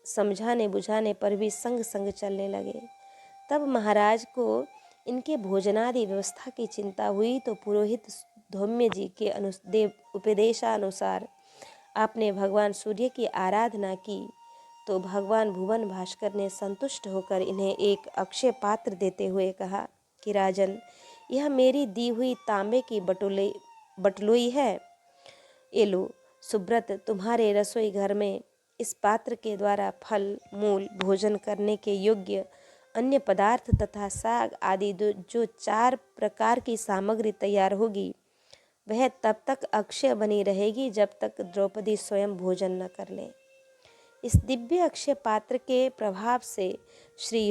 समझाने बुझाने पर भी संग चलने लगे। तब महाराज को इनके भोजनादि व्यवस्था की चिंता हुई तो पुरोहित धौम्य जी के उपदेशानुसार आपने भगवान सूर्य की आराधना की तो भगवान भुवन भास्कर ने संतुष्ट होकर इन्हें एक अक्षय पात्र देते हुए कहा कि राजन, यह मेरी दी हुई तांबे की बटलोई है। ये लो, सुब्रत, तुम्हारे रसोई घर में इस पात्र के द्वारा फल मूल भोजन करने के योग्य अन्य पदार्थ तथा साग आदि जो 4 प्रकार की सामग्री तैयार होगी, वह तब तक अक्षय बनी रहेगी जब तक द्रौपदी स्वयं भोजन न कर ले। इस दिव्य अक्षय पात्र के प्रभाव से श्री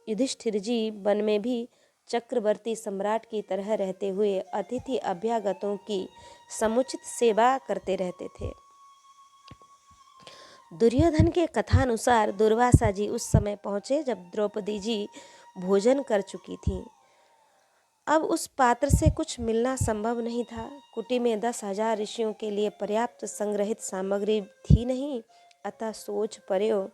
युधिष्ठिर जी वन में भी चक्रवर्ती सम्राट की तरह रहते हुए अतिथि अभ्यागतों की समुचित सेवा करते रहते थे। दुर्योधन के कथानुसार दुर्वासा जी उस समय पहुँचे जब द्रौपदी जी भोजन कर चुकी थीं। अब उस पात्र से कुछ मिलना संभव नहीं था। कुटी में 10,000 ऋषियों के लिए पर्याप्त संग्रहित सामग्री थी नहीं, अतः सोच पर्यो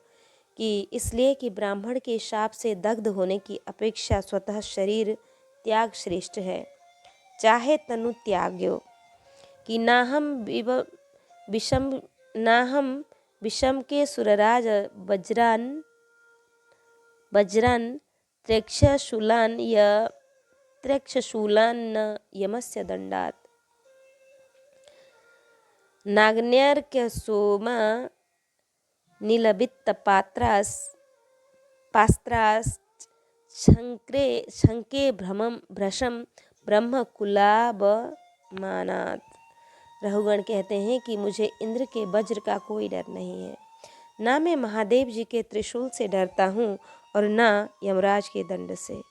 कि इसलिए कि ब्राह्मण के शाप से दग्ध होने की अपेक्षा स्वतः शरीर त्याग श्रेष्ठ है। चाहे तनु त्याग्यो कि ना हम विषम के सुरराज वज्रान त्रक्षशूलान न यमस्य दंडात नाग्न्यार्क्य सोमा नीलबित्त पास्त्रास शंके भ्रशम ब्रह्म कुलाब मानात। रहुगण कहते हैं कि मुझे इंद्र के वज्र का कोई डर नहीं है, ना मैं महादेव जी के त्रिशूल से डरता हूँ और ना यमराज के दंड से।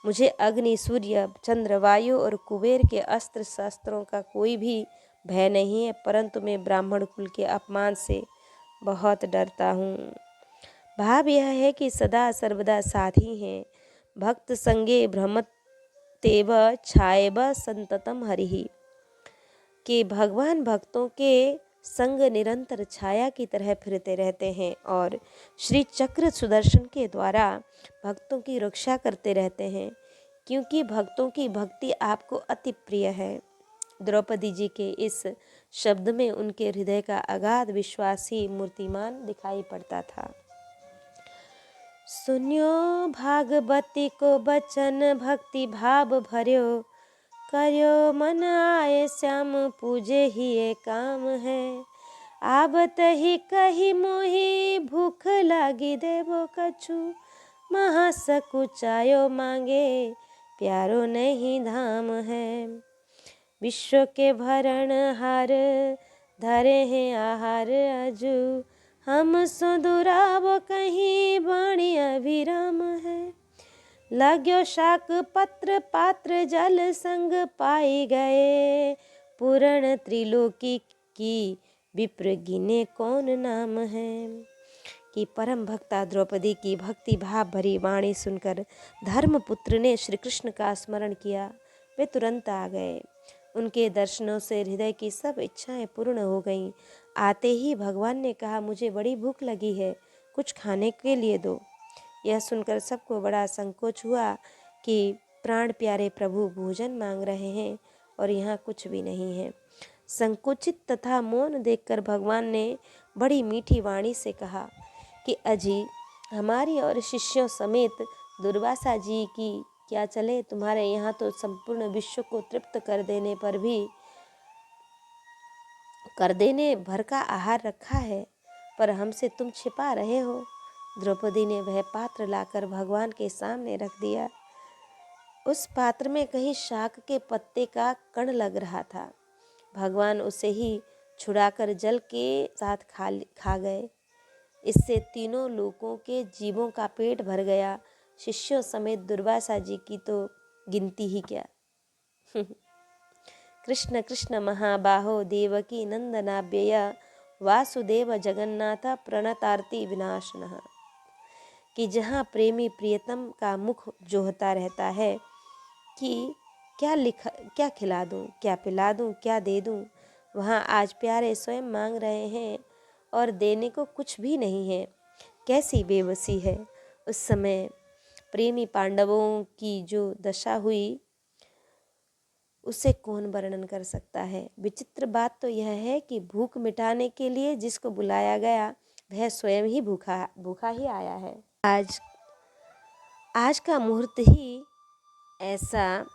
मुझे अग्नि, सूर्य, चंद्र, वायु और कुबेर के अस्त्र शस्त्रों का कोई भी भय नहीं है, परंतु मैं ब्राह्मण कुल के अपमान से बहुत डरता हूँ। भाव यह है कि सदा सर्वदा साथी हैं। भक्त संगे भ्रमतेव छायब संततम हरिहि कि भगवान भक्तों के संग निरंतर छाया की तरह फिरते रहते हैं और श्री चक्र सुदर्शन के द्वारा भक्तों की रक्षा करते रहते हैं, क्योंकि भक्तों की भक्ति आपको अति प्रिय है। द्रौपदी जी के इस शब्द में उनके हृदय का अगाध विश्वास ही मूर्तिमान दिखाई पड़ता था। सुन्यो भागवती को बचन भक्ति भाव भर्यो कर्यो मन आए श्याम पूजे ही ये काम है। आबत ही कही मोही भूख लागी देवो कछु महासकुचायो मांगे प्यारो नहीं धाम है। विश्व के भरण हार धरे हैं आहार अजू, हम सुदुराब कहीं वाणी अभिराम है। लाग्यो शाक पत्र पात्र जल संग पाई गए, पूर्ण त्रिलोकी की विप्र गिने कौन नाम है। कि परम भक्ता द्रौपदी की भक्ति भाव भरी वाणी सुनकर धर्मपुत्र ने श्री कृष्ण का स्मरण किया। वे तुरंत आ गए। उनके दर्शनों से हृदय की सब इच्छाएं पूर्ण हो गईं। आते ही भगवान ने कहा, मुझे बड़ी भूख लगी है, कुछ खाने के लिए दो। यह सुनकर सबको बड़ा संकोच हुआ कि प्राण प्यारे प्रभु भोजन मांग रहे हैं और यहाँ कुछ भी नहीं है। संकुचित तथा मौन देखकर भगवान ने बड़ी मीठी वाणी से कहा कि अजी, हमारी और शिष्यों समेत दुर्वासा जी की क्या चले। तुम्हारे यहाँ तो संपूर्ण विश्व को तृप्त कर देने भर का आहार रखा है, पर हमसे तुम छिपा रहे हो। द्रौपदी ने वह पात्र लाकर भगवान के सामने रख दिया। उस पात्र में कहीं शाक के पत्ते का कण लग रहा था। भगवान उसे ही छुड़ाकर जल के साथ खा गए। इससे तीनों लोकों के जीवों का पेट भर गया। शिष्यों समेत दुर्वासा जी की तो गिनती ही क्या। कृष्ण कृष्ण महाबाहो देवकी नंदनाभ्यय वासुदेव जगन्नाथ प्रणतार्ति विनाशनः। कि जहाँ प्रेमी प्रियतम का मुख जोहता रहता है कि क्या खिला दूँ, क्या पिला दूँ, क्या दे दूँ, वहाँ आज प्यारे स्वयं मांग रहे हैं और देने को कुछ भी नहीं है। कैसी बेबसी है। उस समय प्रेमी पांडवों की जो दशा हुई उसे कौन वर्णन कर सकता है। विचित्र बात तो यह है कि भूख मिटाने के लिए जिसको बुलाया गया वह स्वयं ही भूखा ही आया है। आज का मुहूर्त ही ऐसा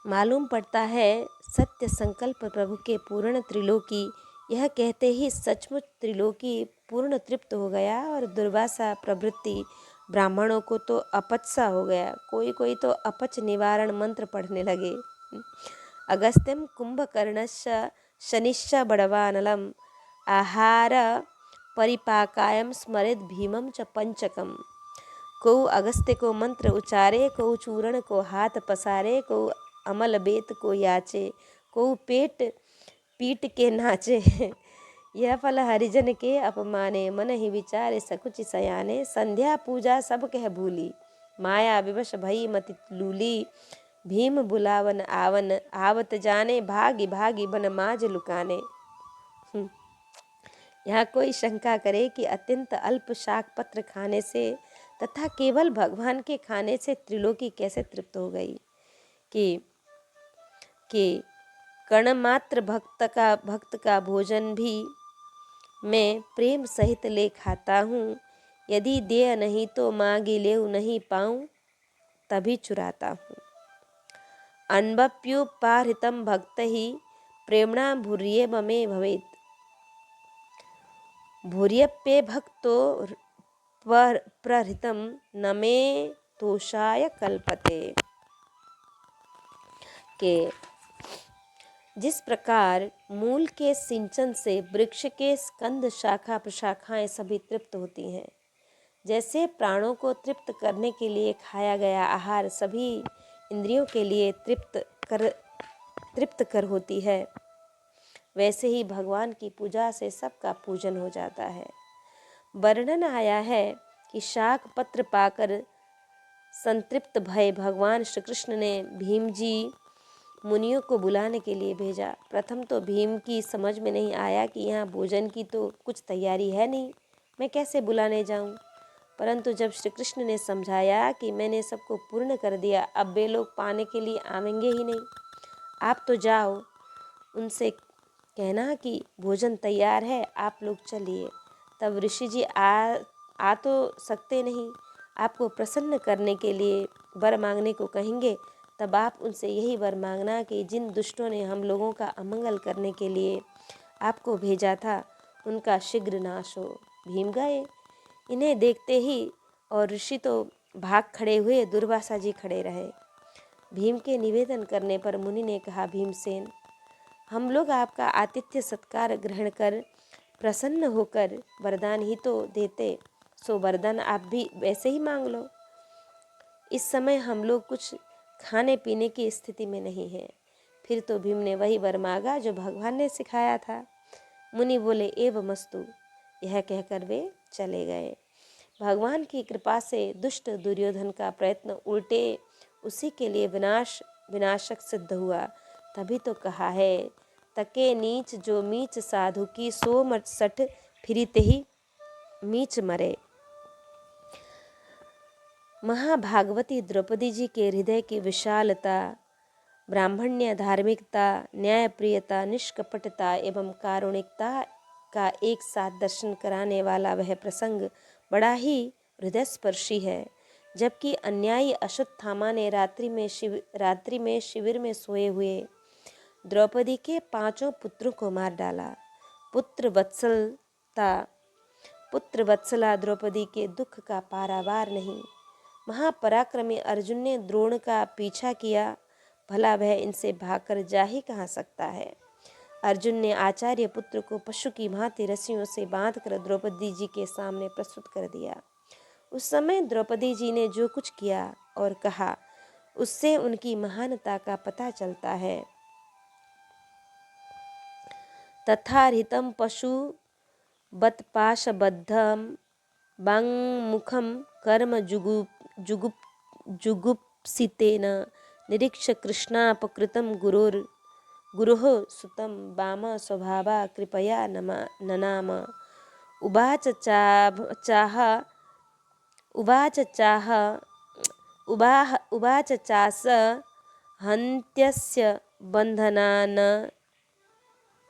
मालूम पड़ता है। सत्य संकल्प प्रभु के पूर्ण त्रिलोकी, यह कहते ही सचमुच त्रिलोकी पूर्ण तृप्त हो गया और दुर्वासा प्रभृति ब्राह्मणों को तो अपच सा हो गया। कोई कोई तो अपच निवारण मंत्र पढ़ने लगे। अगस्त्यम कुंभकर्णश्च शनिश्च बड़वानलम आहार परिपाकायम स्मरेद भीमम च पंचकम। को अगस्त्य को मंत्र उचारे, को चूर्ण को हाथ पसारे, को अमल बेत को याचे, को पेट पीट के नाचे। यह फल हरिजन के अपमाने, मन ही विचारे सकुच सयाने। संध्या पूजा सब कह भूली, माया विवश भई मति लूली। भीम बुलावन आवन, आवत जाने, भागी भागी बन माज लुकाने। यहाँ कोई शंका करे कि अत्यंत अल्प शाक पत्र खाने से तथा केवल भगवान के खाने से त्रिलोकी कैसे तृप्त हो गई। कि कण मात्र भक्त का भोजन भी मैं प्रेम सहित ले खाता हूँ। यदि देय नहीं तो मांगी लेऊ नहीं पाऊँ, तभी चुराता हूँ। अनबप्युपाहृतं भक्त ही प्रेमणा भूर्ये ममे भवेत्। भूर्यप्ये भक्तो प्रहृतं न मे तोषाय कल्पते। के जिस प्रकार मूल के सिंचन से वृक्ष के स्कंद शाखा प्रशाखाएं सभी तृप्त होती हैं, जैसे प्राणों को तृप्त करने के लिए खाया गया आहार सभी इंद्रियों के लिए तृप्त कर होती है, वैसे ही भगवान की पूजा से सबका पूजन हो जाता है। वर्णन आया है कि शाक पत्र पाकर संतृप्त भय भगवान श्री कृष्ण ने भीम जी मुनियों को बुलाने के लिए भेजा। प्रथम तो भीम की समझ में नहीं आया कि यहाँ भोजन की तो कुछ तैयारी है नहीं, मैं कैसे बुलाने जाऊँ। परंतु जब श्री कृष्ण ने समझाया कि मैंने सबको पूर्ण कर दिया, अब वे लोग पाने के लिए आवेंगे ही नहीं, आप तो जाओ, उनसे कहना कि भोजन तैयार है, आप लोग चलिए। तब ऋषि जी आ तो सकते नहीं, आपको प्रसन्न करने के लिए वर मांगने को कहेंगे, तब आप उनसे यही वर मांगना कि जिन दुष्टों ने हम लोगों का अमंगल करने के लिए आपको भेजा था उनका शीघ्र नाश हो। भीम गए। इन्हें देखते ही और ऋषि तो भाग खड़े हुए, दुर्वासा जी खड़े रहे। भीम के निवेदन करने पर मुनि ने कहा, भीमसेन, हम लोग आपका आतिथ्य सत्कार ग्रहण कर प्रसन्न होकर वरदान ही तो देते, सो वरदान आप भी वैसे ही मांग लो। इस समय हम लोग कुछ खाने पीने की स्थिति में नहीं है। फिर तो भीम ने वही वर मांगा जो भगवान ने सिखाया था। मुनि बोले एवमस्तु, यह कहकर वे चले गए। भगवान की कृपा से दुष्ट दुर्योधन का प्रयत्न उल्टे उसी के लिए विनाशक सिद्ध हुआ। तभी तो कहा है, तके नीच जो मीच साधु की, सो मट सठ फिरित ही मीच मरे। महाभागवती द्रौपदी जी के हृदय की विशालता, ब्राह्मण्य, धार्मिकता, न्यायप्रियता, निष्कपटता एवं कारुणिकता का एक साथ दर्शन कराने वाला वह प्रसंग बड़ा ही हृदयस्पर्शी है। जबकि अन्यायी अश्वत्थामा ने रात्रि में शिविर में सोए हुए द्रौपदी के 5 पुत्रों को मार डाला। पुत्र वत्सला द्रौपदी के दुख का पारावार नहीं। महापराक्रमी अर्जुन ने द्रोण का पीछा किया, भला वह इनसे भागकर जा ही कहाँ सकता है। अर्जुन ने आचार्य पुत्र को पशु की भांति रस्सियों से बांधकर द्रौपदी जी के सामने प्रस्तुत कर दिया। उस समय द्रौपदी जी ने जो कुछ किया और कहा, उससे उनकी महानता का पता चलता है। तथारितं पशु बतपाशबद्धं बांमुखं कर्म जुगुप्सितेन निरीक्ष्य कृष्णापकृतं गुरोः सुतं वाम स्वभावा कृपया ननाम। उवाच चास हन्त्यस्य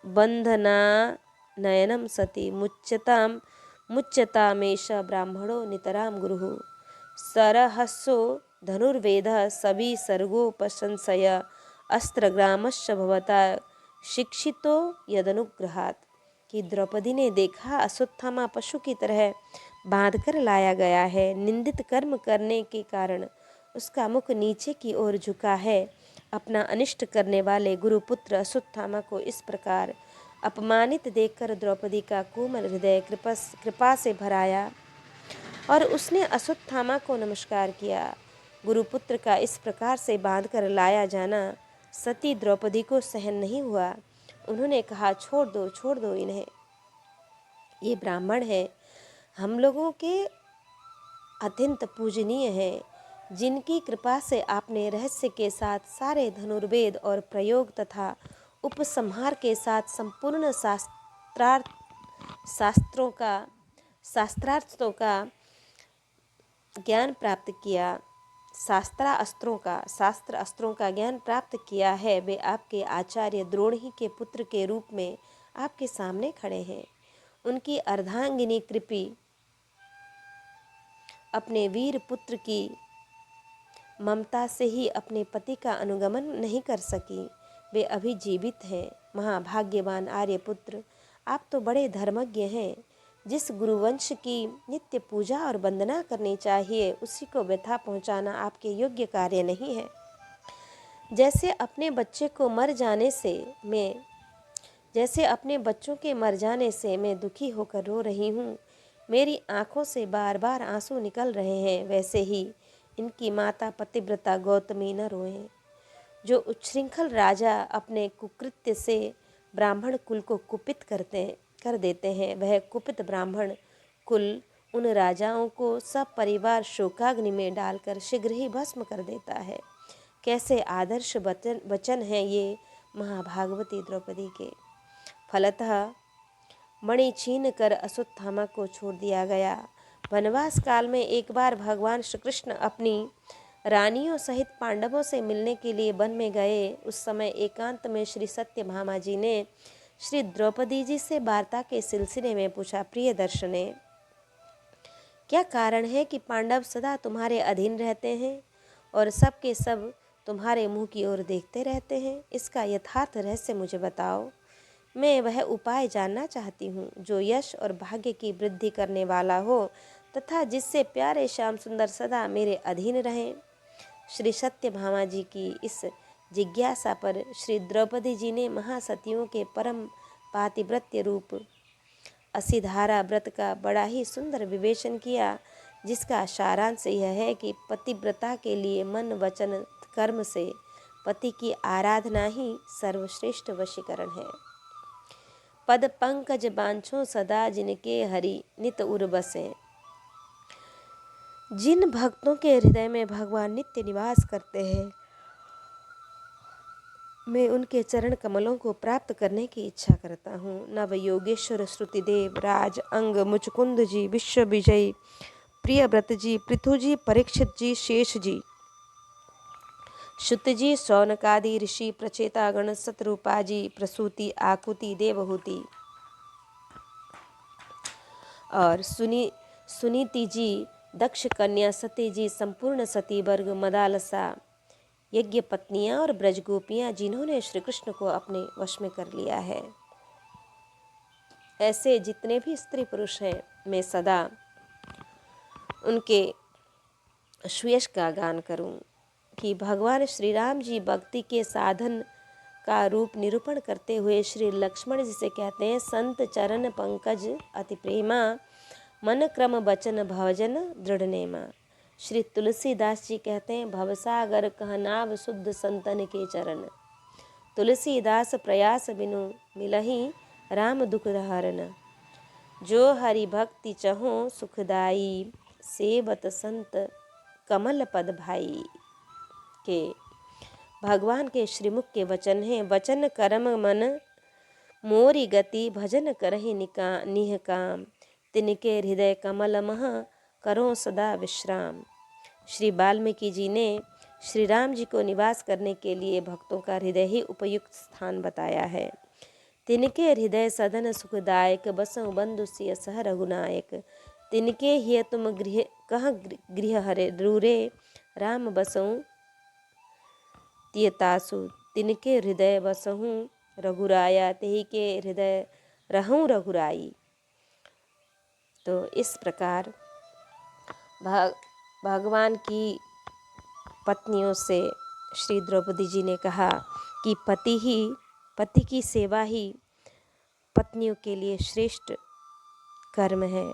बन्धनानयनं सति मुच्यतामेष ब्राह्मणो नितरां गुरुः। सरहस्यो धनुर्वेदः सविसर्गोपसंशय अस्त्रग्रामश्च भवता शिक्षितो यदनुग्रहात्। कि द्रौपदी ने देखा अश्वत्थामा पशु की तरह बांधकर लाया गया है। निंदित कर्म करने के कारण उसका मुख नीचे की ओर झुका है। अपना अनिष्ट करने वाले गुरुपुत्र अश्वत्थामा को इस प्रकार अपमानित देखकर द्रौपदी का कोमल हृदय कृपा से भराया और उसने अश्वत्थामा को नमस्कार किया। गुरुपुत्र का इस प्रकार से बांधकर लाया जाना सती द्रौपदी को सहन नहीं हुआ। उन्होंने कहा, छोड़ दो इन्हें, ये ब्राह्मण है, हम लोगों के अत्यंत पूजनीय है, जिनकी कृपा से आपने रहस्य के साथ सारे धनुर्वेद और प्रयोग तथा उपसंहार के साथ संपूर्ण शास्त्रार्थों का ज्ञान प्राप्त किया, शास्त्र अस्त्रों का ज्ञान प्राप्त किया है। वे आपके आचार्य द्रोण ही के पुत्र के रूप में आपके सामने खड़े हैं। उनकी अर्धांगिनी कृपी अपने वीर पुत्र की ममता से ही अपने पति का अनुगमन नहीं कर सकी। वे अभी जीवित हैं। महाभाग्यवान आर्यपुत्र, आप तो बड़े धर्मज्ञ हैं। जिस गुरुवंश की नित्य पूजा और वंदना करनी चाहिए, उसी को व्यथा पहुंचाना आपके योग्य कार्य नहीं है। जैसे अपने बच्चों के मर जाने से मैं दुखी होकर रो रही हूँ, मेरी आंखों से बार बार आंसू निकल रहे हैं, वैसे ही इनकी माता पतिव्रता गौतमी न रोएं। जो उच्छृंखल राजा अपने कुकृत्य से ब्राह्मण कुल को कुपित कर देते हैं, वह कुपित ब्राह्मण कुल उन राजाओं को सब परिवार शोकाग्नि में डालकर शीघ्र ही भस्म कर देता है। कैसे आदर्श वचन हैं ये महाभागवती द्रौपदी के। फलतः मणि छीन कर अश्वत्थामा को छोड़ दिया गया। वनवास काल में एक बार भगवान श्री कृष्ण अपनी रानियों सहित पांडवों से मिलने के लिए वन में गए। उस समय एकांत में श्री सत्यभामा जी ने श्री द्रौपदी जी से वार्ता के सिलसिले में पूछा, प्रिय दर्शने, क्या कारण है कि पांडव सदा तुम्हारे अधीन रहते हैं और सब के सब तुम्हारे मुंह की ओर देखते रहते हैं? इसका यथार्थ रहस्य मुझे बताओ। मैं वह उपाय जानना चाहती हूँ जो यश और भाग्य की वृद्धि करने वाला हो तथा जिससे प्यारे श्याम सुंदर सदा मेरे अधीन रहें। श्री सत्यभामा जी की इस जिज्ञासा पर श्री द्रौपदी जी ने महासतियों के परम पातिव्रत्य रूप असिधारा व्रत का बड़ा ही सुंदर विवेचन किया, जिसका सारांश यह है कि पतिव्रता के लिए मन वचन कर्म से पति की आराधना ही सर्वश्रेष्ठ वशीकरण है। पद पंकज बांछो सदा जिनके हरि नित उर बसे। जिन भक्तों के हृदय में भगवान नित्य निवास करते हैं, मैं उनके चरण कमलों को प्राप्त करने की इच्छा करता हूँ। नव योगेश्वर श्रुतिदेव राज अंग मुचकुंद जी, विश्व विजयी प्रियव्रत जी, पृथु जी, परीक्षित जी, शेष जी, शुत जी, शौनकादि ऋषि, प्रचेतागण, सतरूपा जी, प्रसूति, आकुति, देवहूति और सुनीति जी, दक्ष कन्या, सती जी, संपूर्ण सती वर्ग, मदालसा, यज्ञ पत्नियां और ब्रजगोपियां, जिन्होंने श्री कृष्ण को अपने वश में कर लिया है, ऐसे जितने भी स्त्री पुरुष हैं, मैं सदा उनके श्रेयस का गान करूं कि भगवान श्री राम जी भक्ति के साधन का रूप निरूपण करते हुए श्री लक्ष्मण जी से कहते हैं, संत चरण पंकज अति प्रेमा, मन क्रम बचन भवजन दृढ़ नेमा। श्री तुलसीदास जी कहते हैं, भवसागर कहनाव शुद्ध संतन के चरण, तुलसीदास प्रयास बिनु मिलहि राम दुख हरन। जो हरि भक्ति चहो सुखदाई, सेवत संत कमल पद भाई। के भगवान के श्रीमुख के वचन हैं, वचन कर्म मन मोरी गति, भजन करहि निह काम, तिनके हृदय कमल मह करो सदा विश्राम। श्री वाल्मीकि जी ने श्री राम जी को निवास करने के लिए भक्तों का हृदय ही उपयुक्त स्थान बताया है। तिनके हृदय सदन सुखदायक, बसु बंधु सिय सह रघुनायक, तिनके हिय तुम गृह कह गृह हरे रूरे, राम बसु तियतासु, तिनके हृदय बसहु रघुराया, तेहि के हृदय रहूं रघुराई। तो इस प्रकार भगवान की पत्नियों से श्री द्रौपदी जी ने कहा कि पति की सेवा ही पत्नियों के लिए श्रेष्ठ कर्म है।